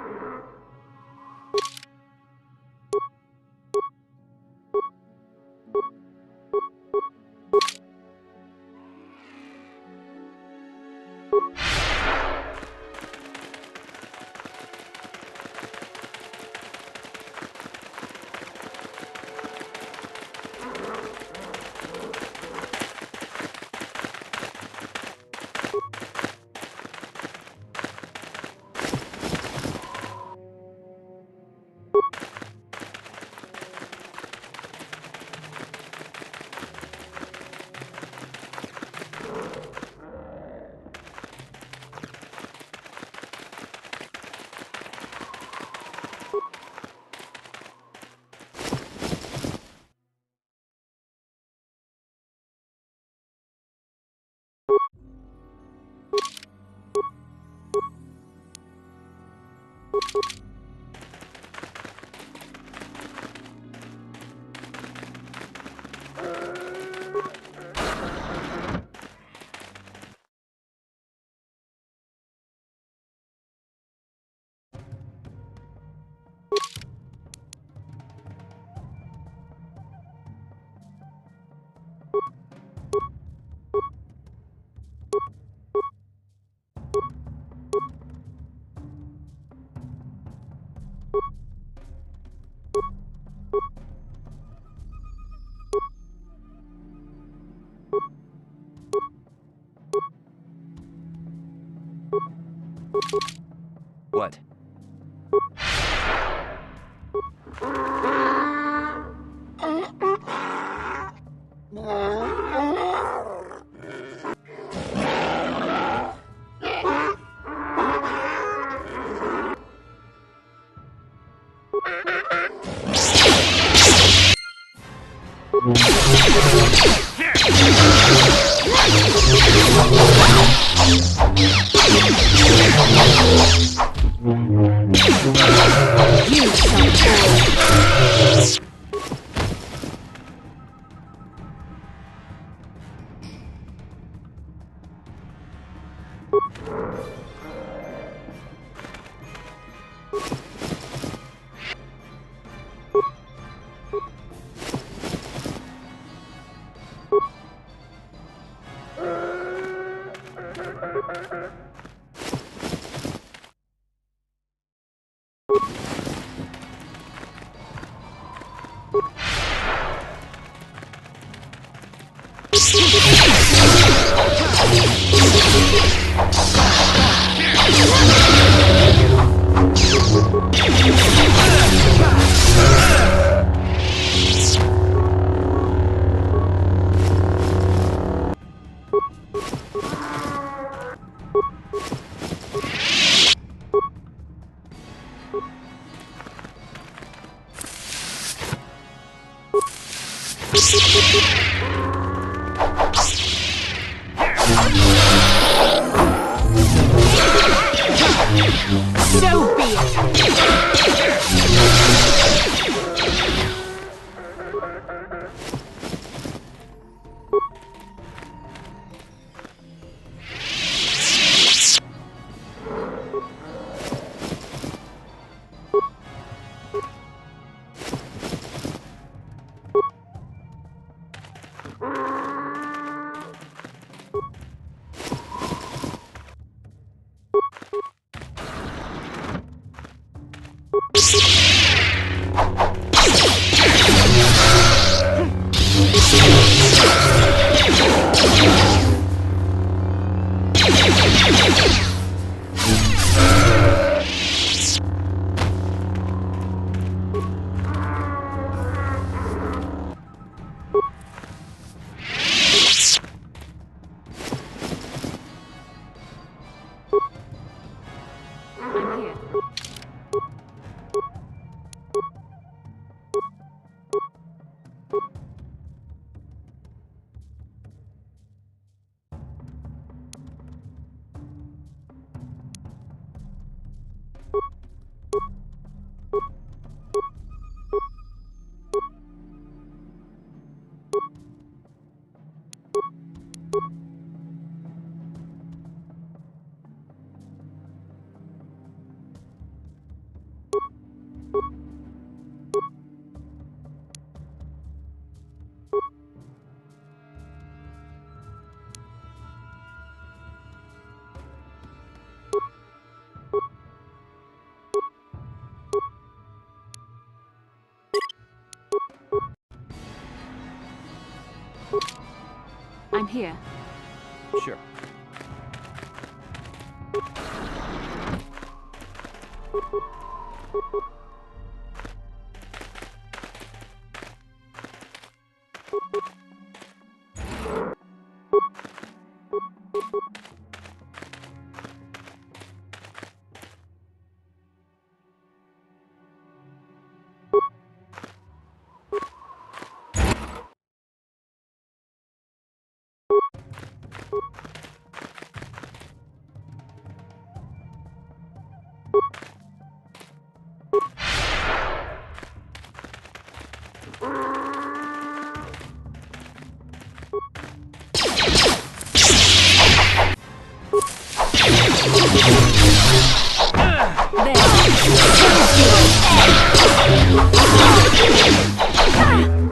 What? So be I'm here. Sure.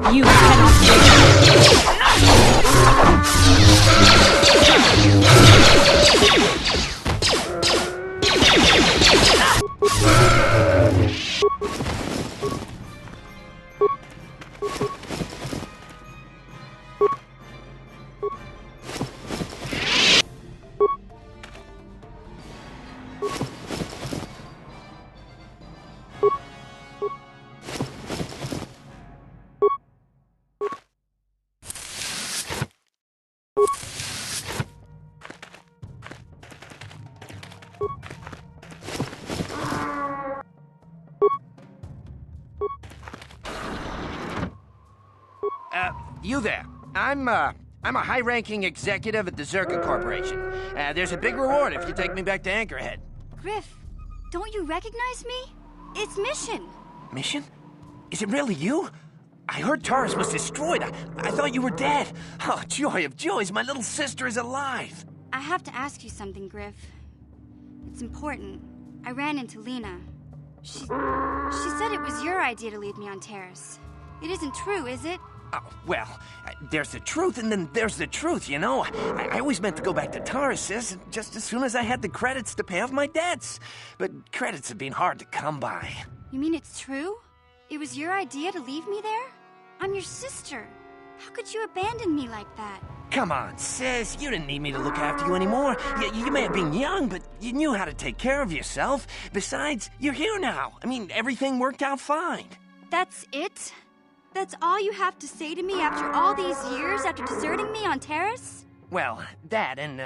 You cannot You there. I'm a high-ranking executive at the Zerka Corporation. There's a big reward if you take me back to Anchorhead. Griff, don't you recognize me? It's Mission. Mission? Is it really you? I heard Taurus was destroyed. I thought you were dead. Oh, joy of joys, my little sister is alive. I have to ask you something, Griff. It's important. I ran into Lena. She said it was your idea to leave me on Terrace. It isn't true, is it? Oh, well, there's the truth and then there's the truth, you know? I always meant to go back to Taurus just as soon as I had the credits to pay off my debts. But credits have been hard to come by. You mean it's true? It was your idea to leave me there? I'm your sister. How could you abandon me like that? Come on, sis. You didn't need me to look after you anymore. You may have been young, but you knew how to take care of yourself. Besides, you're here now. I mean, everything worked out fine. That's it? That's all you have to say to me after all these years, after deserting me on Terrace? Well, that and,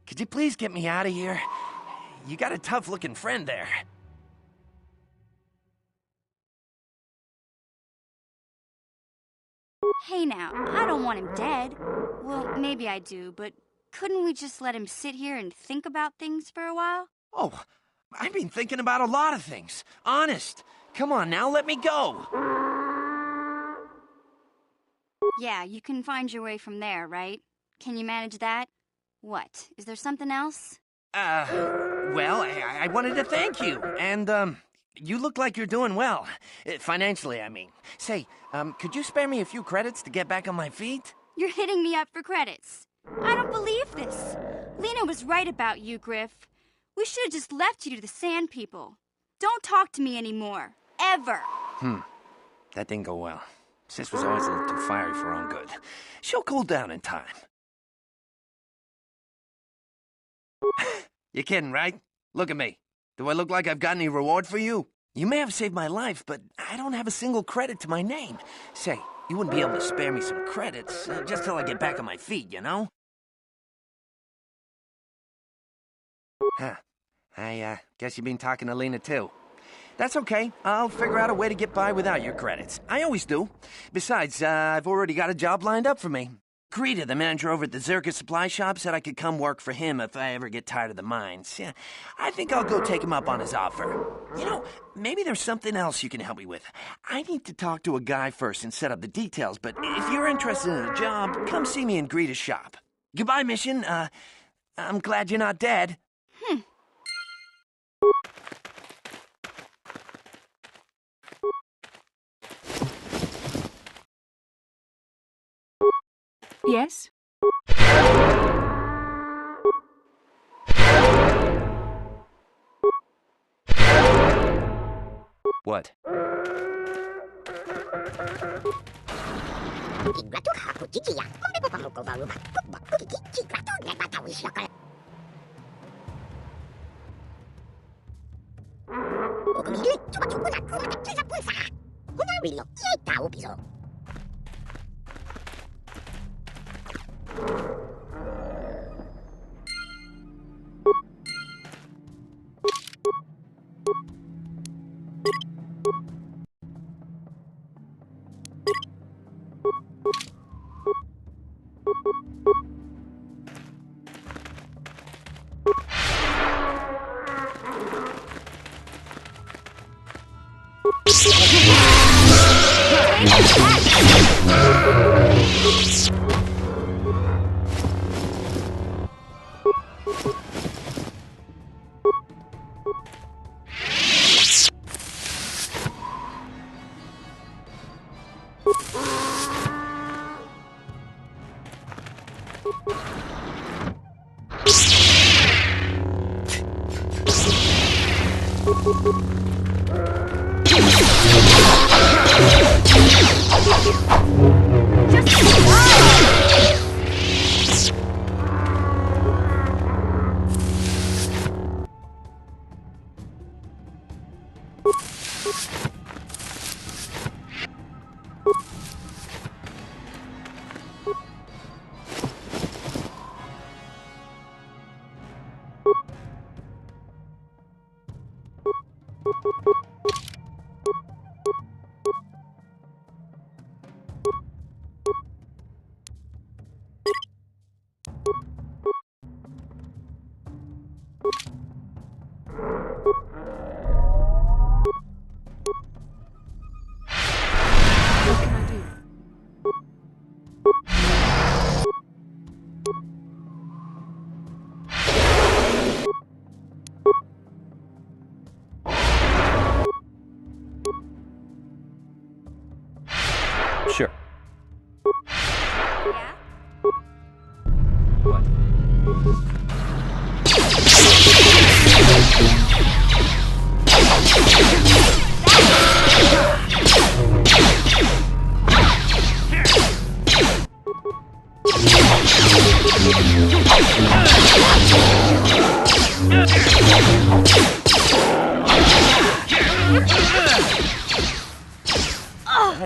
could you please get me out of here? You got a tough-looking friend there. Hey now, I don't want him dead. Well, maybe I do, but couldn't we just let him sit here and think about things for a while? Oh, I've been thinking about a lot of things. Honest. Come on now, let me go. Yeah, you can find your way from there, right? Can you manage that? What? Is there something else? Well, I wanted to thank you, and, you look like you're doing well. Financially, I mean. Say, could you spare me a few credits to get back on my feet? You're hitting me up for credits. I don't believe this. Lena was right about you, Griff. We should have just left you to the Sand People. Don't talk to me anymore. Ever. That didn't go well. Sis was always a little too fiery for her own good. She'll cool down in time. You're kidding, right? Look at me. Do I look like I've got any reward for you? You may have saved my life, but I don't have a single credit to my name. Say, you wouldn't be able to spare me some credits, just till I get back on my feet, you know? Huh. I guess you've been talking to Lena, too. That's okay. I'll figure out a way to get by without your credits. I always do. Besides, I've already got a job lined up for me. Greta, the manager over at the Zerka supply shop, said I could come work for him if I ever get tired of the mines. Yeah, I think I'll go take him up on his offer. You know, maybe there's something else you can help me with. I need to talk to a guy first and set up the details, but if you're interested in a job, come see me in Greta's shop. Goodbye, Mission. I'm glad you're not dead. Yes? What? Sure.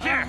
Yeah?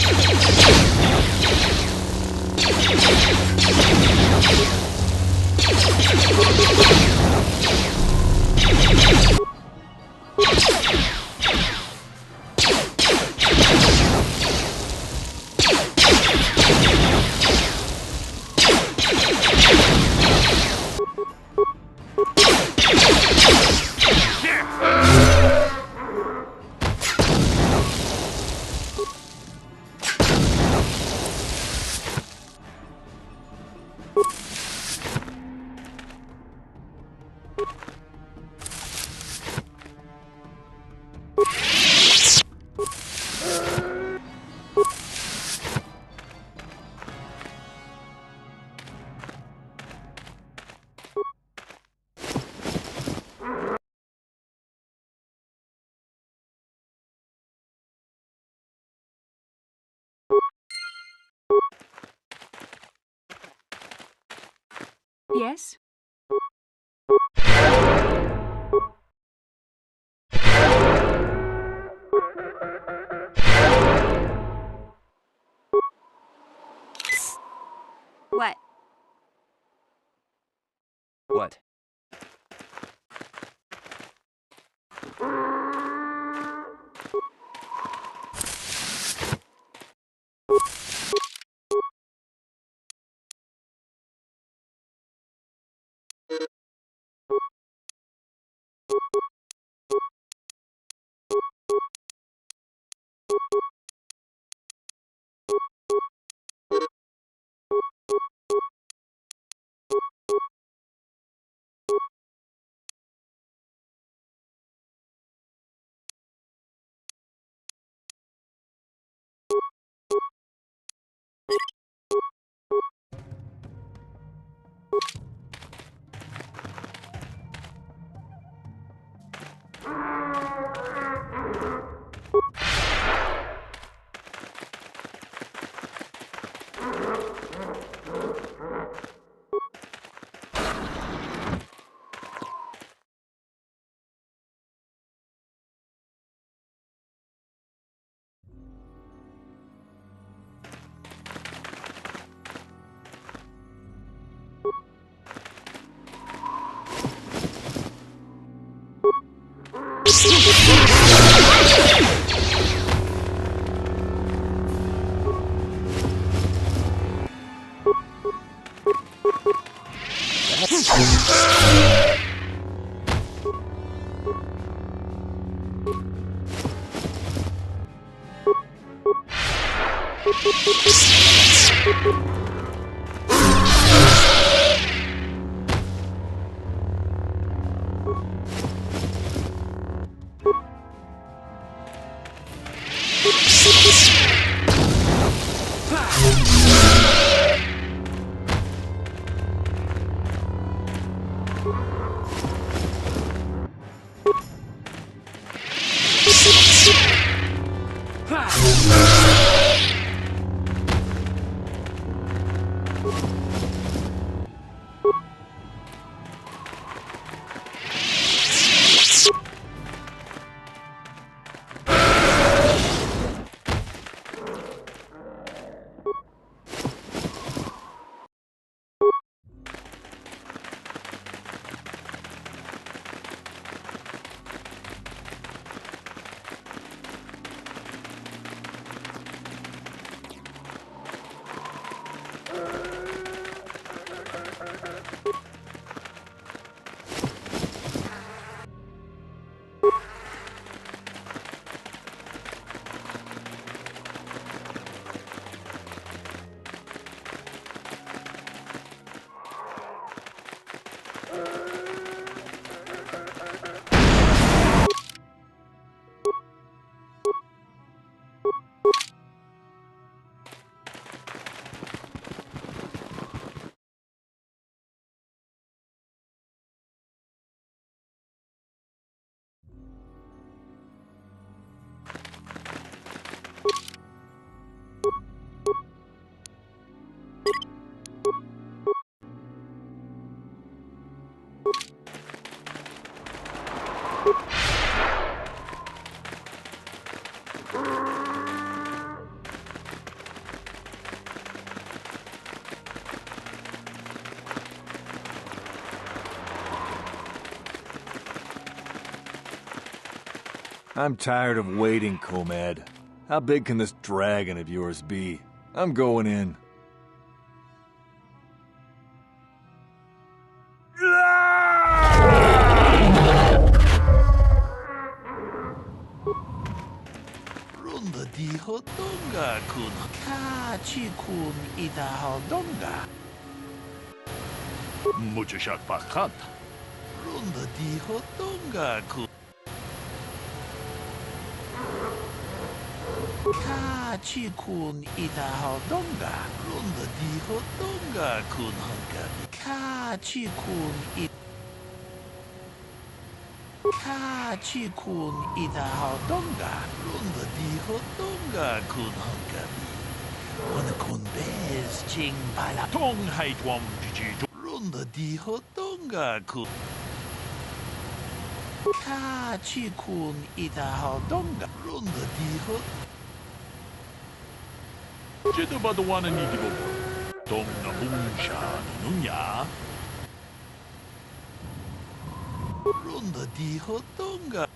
What? Yes? What? What? I'm tired of waiting, Comed. How big can this dragon of yours be? I'm going in. Runda di hodonga kun kachi kun ida hodonga. Mucho shak pakanta. Runda di hodonga kun kachi kun ida hodonga. Runda di hodonga kun honga. Kachi kun ida Kachi kun ida hodonga. Runda di hodonga kun honga. Wana kun bez ching pala tong hai twam jiji. 론더 디호동가 군 카치군 이다호동가 론더 디호 제도 봐도 와는 이디보 동나뭉샤는야 론더 디호동가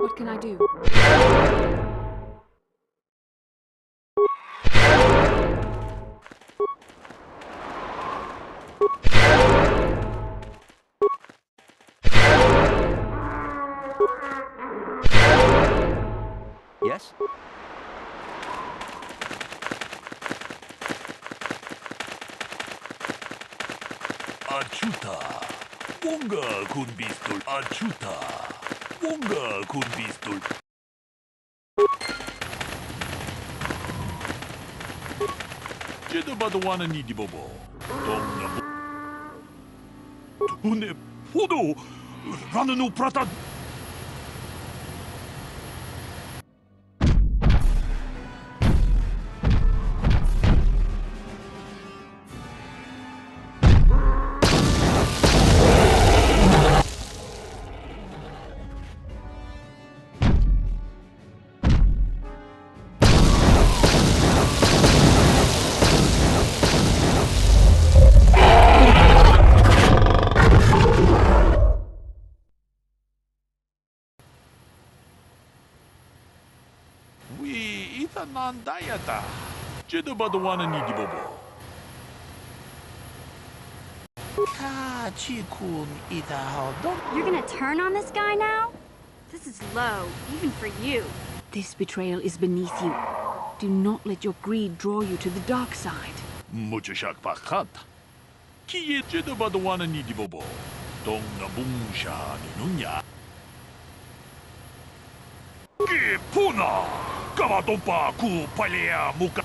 What can I do? Yes? 아추타 뭔가 군비스톨 아추타 뭔가 군비스톨 제도 봐도 와는 이디보보 동나무 두네 포도 라는 우프라타 난다야다. 제도 봐도 와는 이디보보. 카치군 이다호동. You're gonna turn on this guy now? This is low, even for you. This betrayal is beneath you. Do not let your greed draw you to the dark side. 무주샥 박하다. 기에 제도 봐도 와는 이디보보. 동나뭉샤니는야. 기푸나. 까마돈파 구팔리아 무까.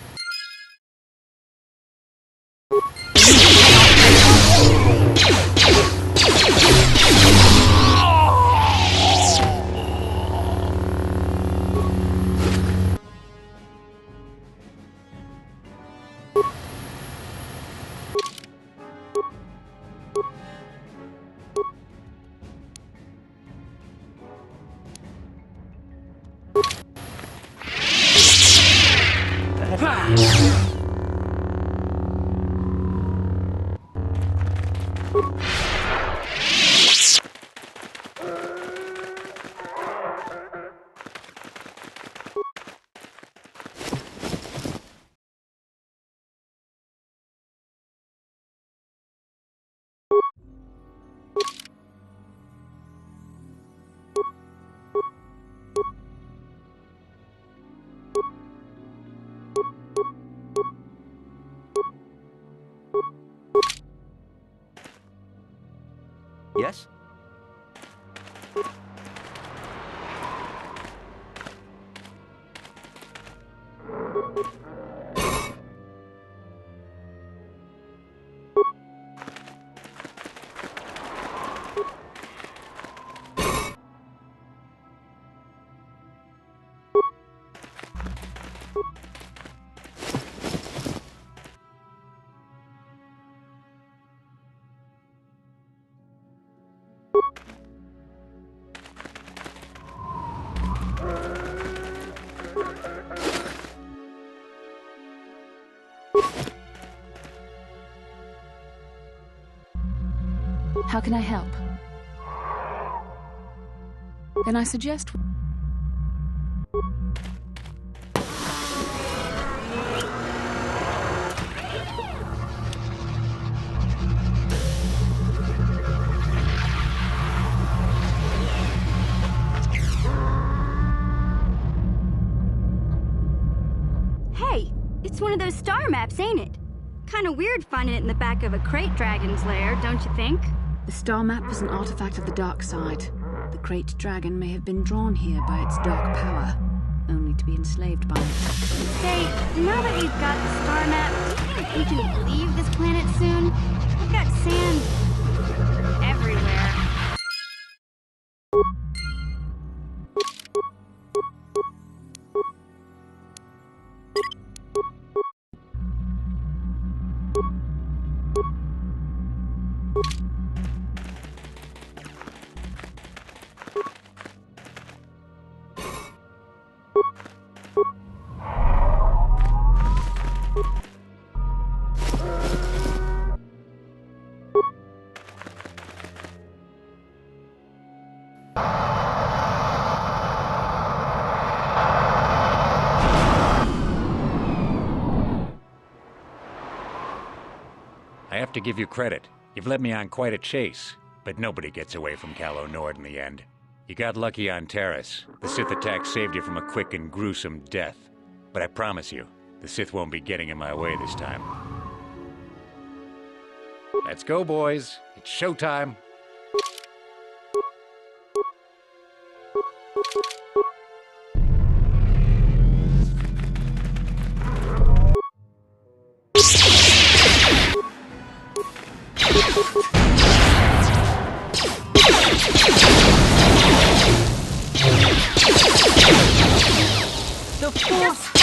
Yes? How can I help? Then I suggest... Hey, it's one of those star maps, ain't it? Kinda weird finding it in the back of a crate dragon's lair, don't you think? The star map is an artifact of the dark side. The Great Dragon may have been drawn here by its dark power, only to be enslaved by it. Say, now that we've got the star map, do you think we can leave this planet soon? We've got sand everywhere. I have to give you credit. You've led me on quite a chase, but nobody gets away from Calo Nord in the end. You got lucky on Terrace. The Sith attack saved you from a quick and gruesome death. But I promise you, the Sith won't be getting in my way this time. Let's go, boys. It's showtime. The Force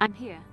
I'm here.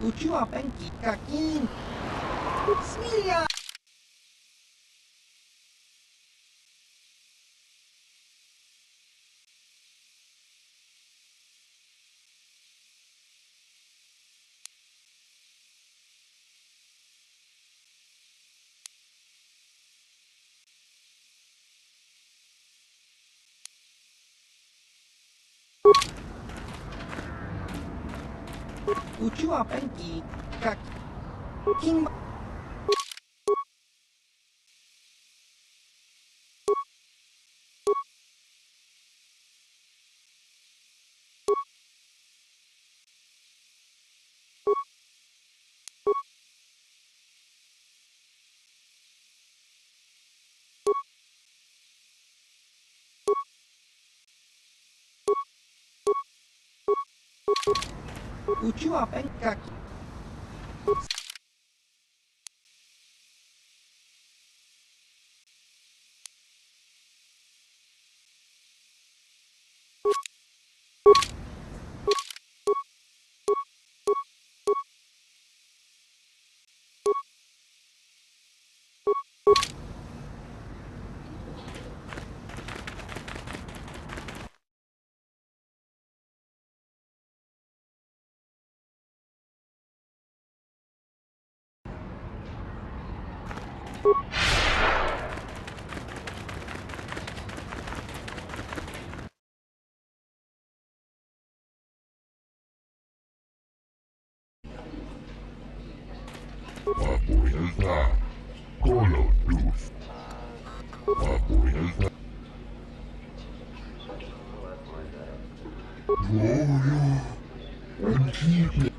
Uchiwa Benki Kakin. Smilia. Uchiwa Benki Kakin. Uchiwa Benki. Apoyalta. Colo Luz. Apoyalta. Gloria. Antique.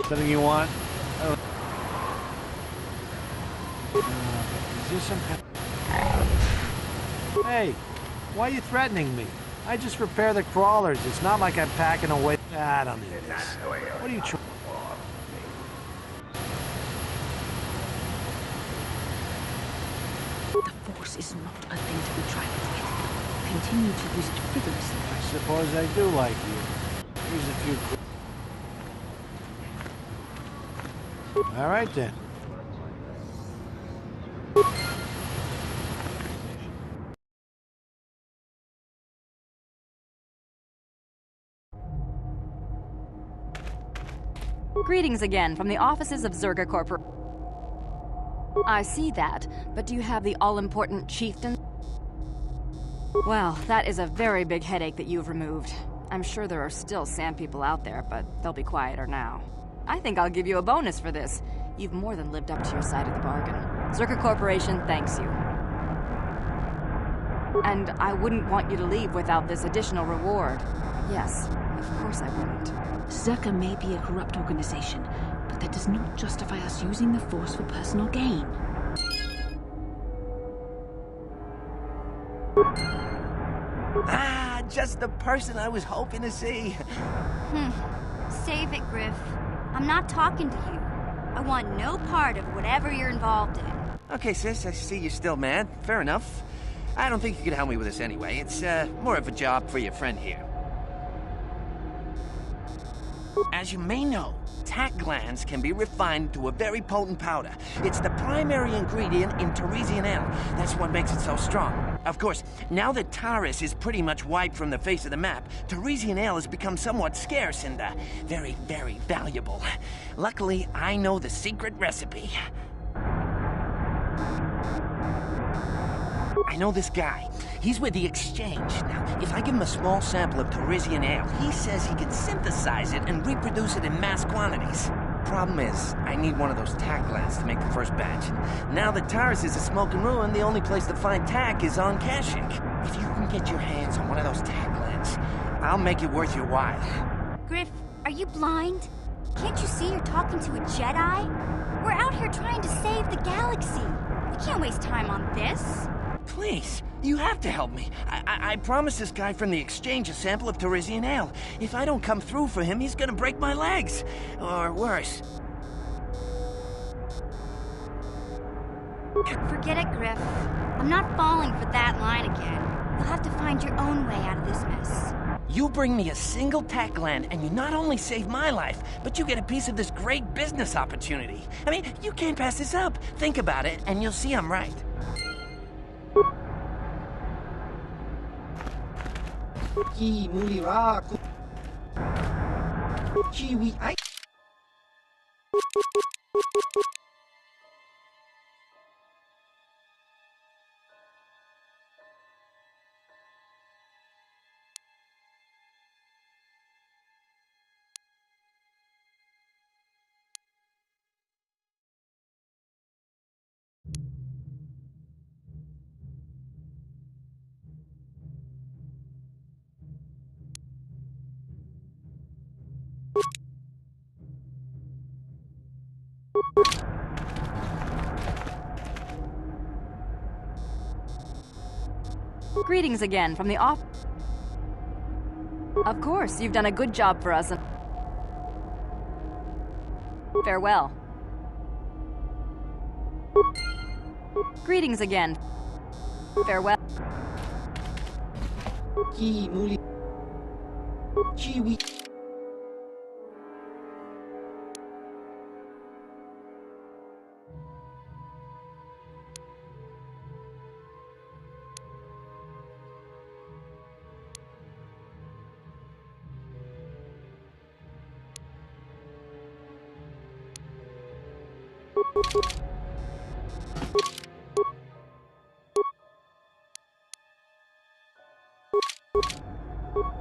Something you want? Oh. Is this some kind... Hey, why are you threatening me? I just repair the crawlers. It's not like I'm packing away... I don't need this. What are you trying... The Force is not a thing to be trifled with. Continue to use it frivolously. I suppose I do like you. Here's a few... All right, then. Greetings again from the offices of Zerga Corporation. I see that, but do you have the all-important chieftain? Well, that is a very big headache that you've removed. I'm sure there are still sand people out there, but they'll be quieter now. I think I'll give you a bonus for this. You've more than lived up to your side of the bargain. Zerga Corporation thanks you. And I wouldn't want you to leave without this additional reward. Yes, of course I wouldn't. Zerga may be a corrupt organization, but that does not justify us using the Force for personal gain. Ah, just the person I was hoping to see. Save it, Griff. I'm not talking to you. I want no part of whatever you're involved in. Okay, sis, I see you're still mad. Fair enough. I don't think you could help me with this anyway. It's more of a job for your friend here. As you may know, tack glands can be refined to a very potent powder. It's the primary ingredient in Teresian ale. That's what makes it so strong. Of course, now that Taurus is pretty much wiped from the face of the map, Tarisian ale has become somewhat scarce and, very, very valuable. Luckily, I know the secret recipe. I know this guy. He's with the Exchange. Now, if I give him a small sample of Tarisian ale, he says he can synthesize it and reproduce it in mass quantities. Problem is, I need one of those tack lands to make the first batch. Now that Taurus is a smoking ruin, the only place to find tack is on Kashyyyk. If you can get your hands on one of those tack lands, I'll make it worth your while. Griff, are you blind? Can't you see you're talking to a Jedi? We're out here trying to save the galaxy. We can't waste time on this. Please, you have to help me. I promised this guy from the Exchange a sample of Tarisian ale. If I don't come through for him, he's gonna break my legs. Or worse. Forget it, Griff. I'm not falling for that line again. You'll have to find your own way out of this mess. You bring me a single tack land, and you not only save my life, but you get a piece of this great business opportunity. I mean, you can't pass this up. Think about it, and you'll see I'm right. Ki muliraku. Chiwi ai. Greetings again from the off. Of course, you've done a good job for us. Farewell. Greetings again. Farewell. Ki muli. Chiwi.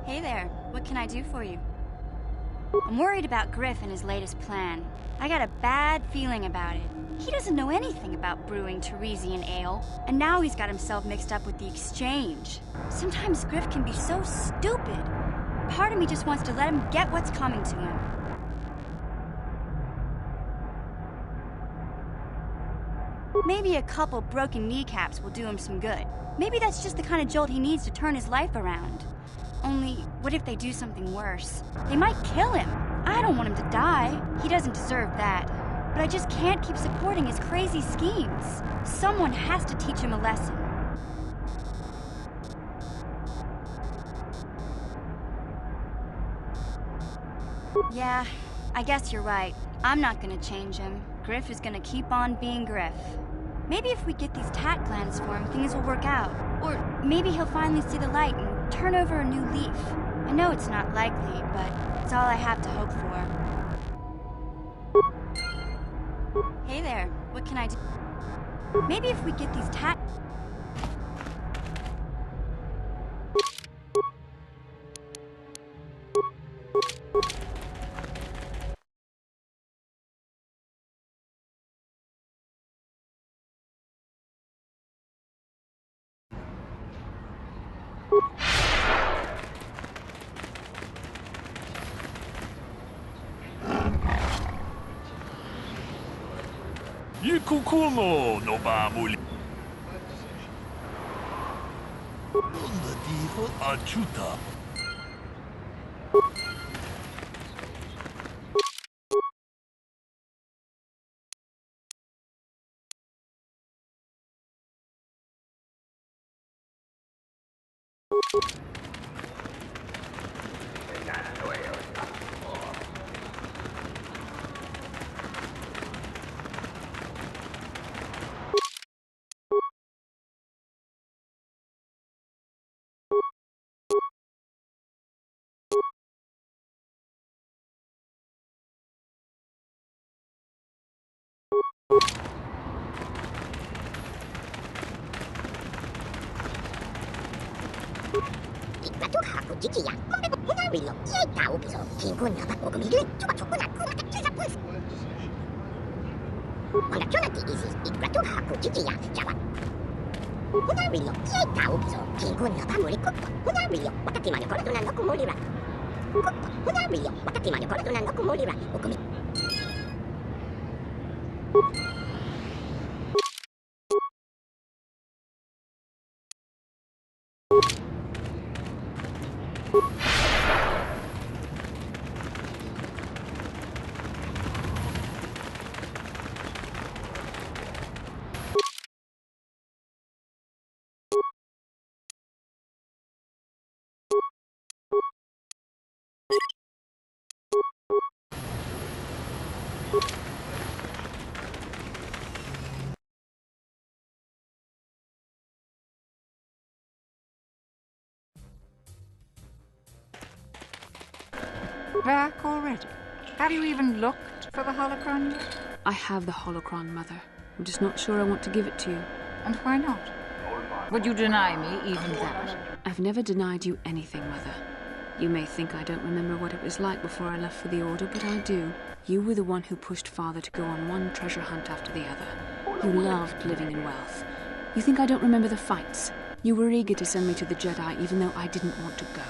Hey there, what can I do for you? I'm worried about Griff and his latest plan. I got a bad feeling about it. He doesn't know anything about brewing Tarisian ale, and now he's got himself mixed up with the Exchange. Sometimes Griff can be so stupid. Part of me just wants to let him get what's coming to him. Maybe a couple broken kneecaps will do him some good. Maybe that's just the kind of jolt he needs to turn his life around. Only, what if they do something worse? They might kill him. I don't want him to die. He doesn't deserve that. But I just can't keep supporting his crazy schemes. Someone has to teach him a lesson. Yeah, I guess you're right. I'm not gonna change him. Griff is gonna keep on being Griff. Maybe if we get these tack glands for him, things will work out. Or maybe he'll finally see the light and turn over a new leaf. I know it's not likely, but it's all I have to hope for. Hey there, what can I do? Maybe if we get these tack... Il cuculo no va a morir. ¿Dónde dijo Achuta? Back already? Have you even looked for the holocron yet? I have the holocron, Mother. I'm just not sure I want to give it to you. And why not? Would you deny me even that? I've never denied you anything, Mother. You may think I don't remember what it was like before I left for the Order, but I do. You were the one who pushed Father to go on one treasure hunt after the other. You loved living in wealth. You think I don't remember the fights? You were eager to send me to the Jedi even though I didn't want to go.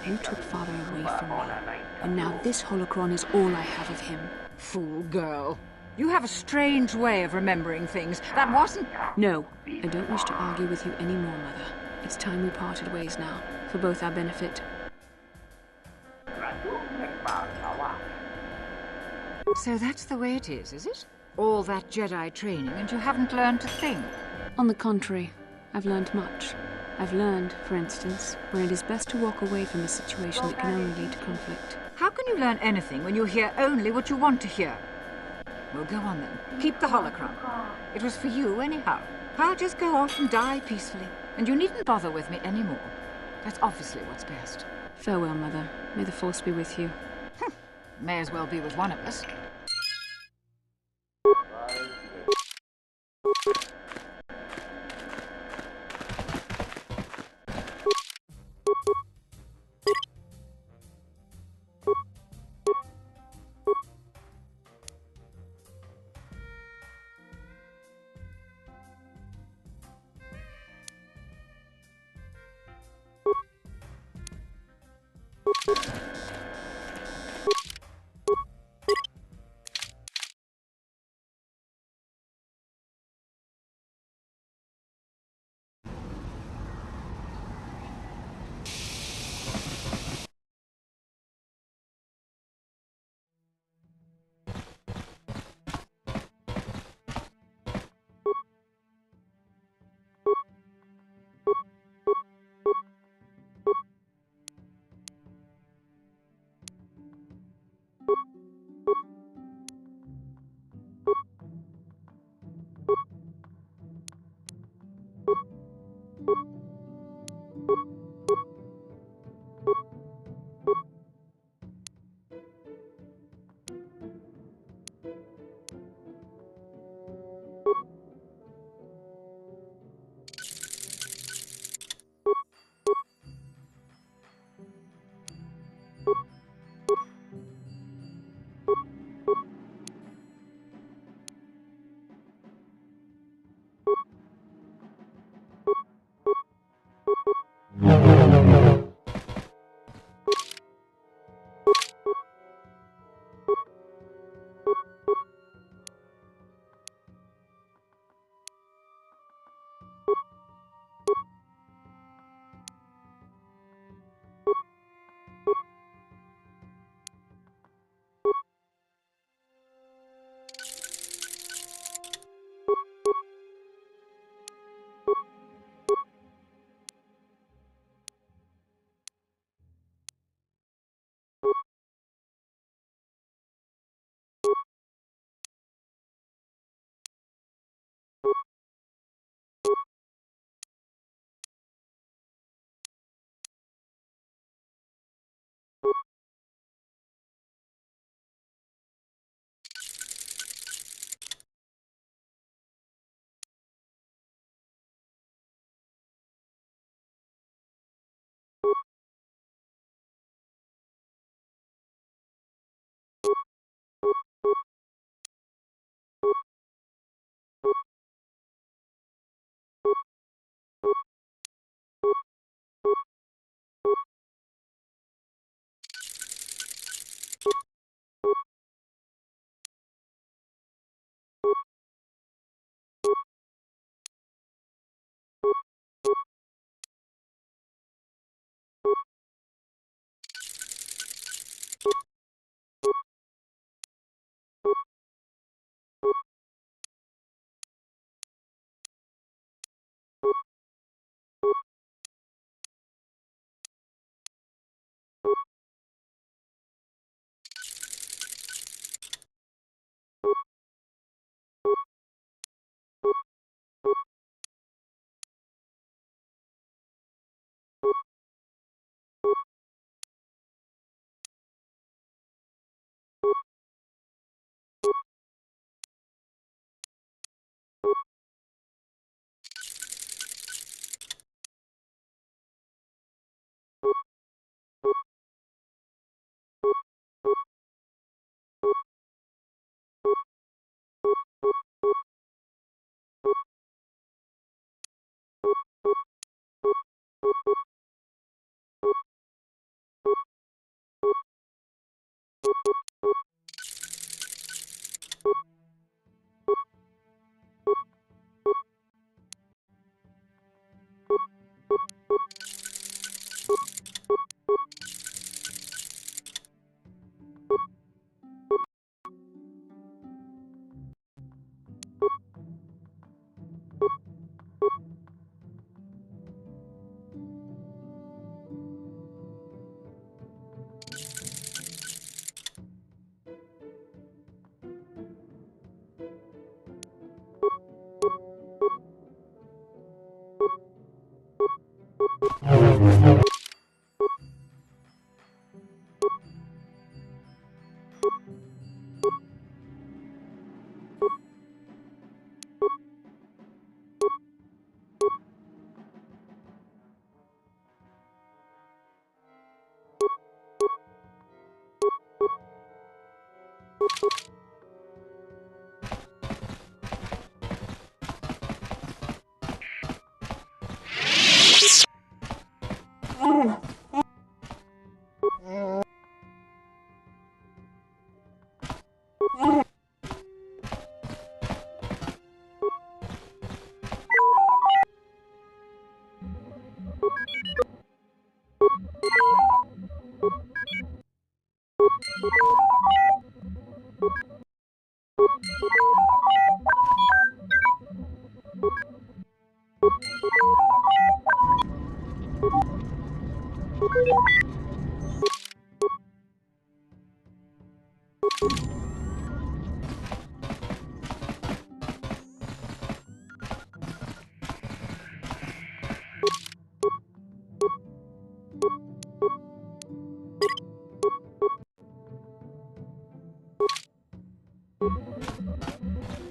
You took Father away from me, and now this holocron is all I have of him. Fool girl. You have a strange way of remembering things. That wasn't... No, I don't wish to argue with you anymore, Mother. It's time we parted ways now, for both our benefit. So that's the way it is it? All that Jedi training and you haven't learned to think? On the contrary, I've learned much. I've learned, for instance, when it is best to walk away from a situation that can only lead to conflict. How can you learn anything when you hear only what you want to hear? Well, go on then. Keep the holocron. It was for you anyhow. I'll just go off and die peacefully, and you needn't bother with me anymore. That's obviously what's best. Farewell, Mother. May the Force be with you. May as well be with one of us.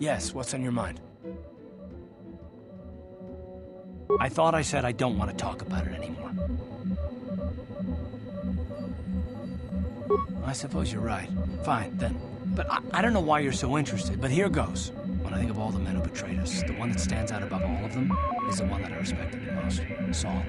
Yes, what's on your mind? I thought I said I don't want to talk about it anymore. I suppose you're right. Fine, then. But I don't know why you're so interested, but here goes. When I think of all the men who betrayed us, the one that stands out above all of them is the one that I respected the most, Saul.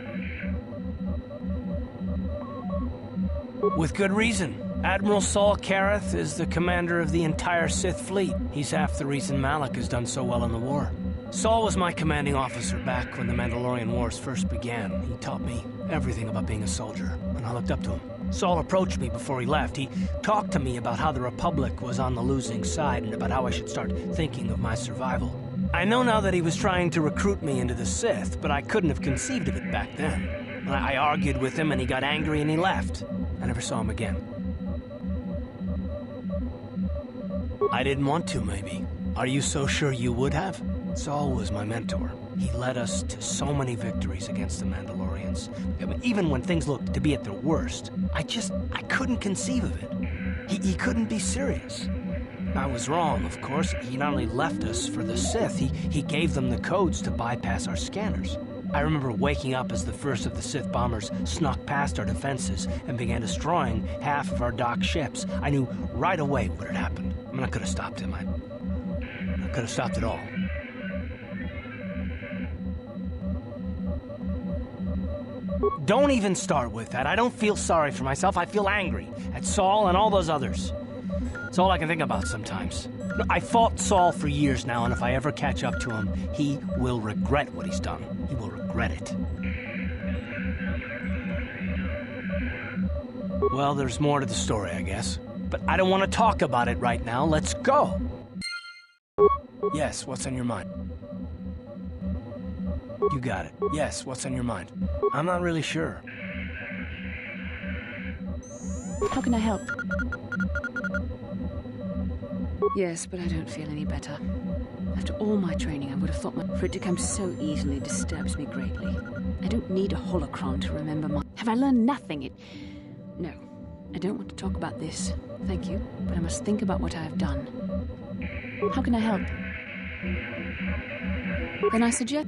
With good reason. Admiral Saul Kareth is the commander of the entire Sith fleet. He's half the reason Malak has done so well in the war. Saul was my commanding officer back when the Mandalorian Wars first began. He taught me everything about being a soldier, and I looked up to him. Saul approached me before he left. He talked to me about how the Republic was on the losing side and about how I should start thinking of my survival. I know now that he was trying to recruit me into the Sith, but I couldn't have conceived of it back then. I argued with him and he got angry and he left. I never saw him again. I didn't want to, maybe. Are you so sure you would have? Saul was my mentor. He led us to so many victories against the Mandalorians. I mean, even when things looked to be at their worst, I couldn't conceive of it. He couldn't be serious. I was wrong, of course. He not only left us for the Sith, he gave them the codes to bypass our scanners. I remember waking up as the first of the Sith bombers snuck past our defenses and began destroying half of our docked ships. I knew right away what had happened. I mean, I could have stopped him. I could have stopped it all. Don't even start with that. I don't feel sorry for myself. I feel angry at Saul and all those others. It's all I can think about sometimes. I fought Saul for years now, and if I ever catch up to him, he will regret what he's done. He will regret it. Well, there's more to the story, I guess. But I don't want to talk about it right now. Let's go! Yes, what's on your mind? You got it. Yes, what's on your mind? I'm not really sure. How can I help? Yes, but I don't feel any better. After all my training, I would have thought for it to come so easily disturbs me greatly. I don't need a holocron to remember my... Have I learned nothing? No, I don't want to talk about this. Thank you, but I must think about what I have done. How can I help? Then I suggest...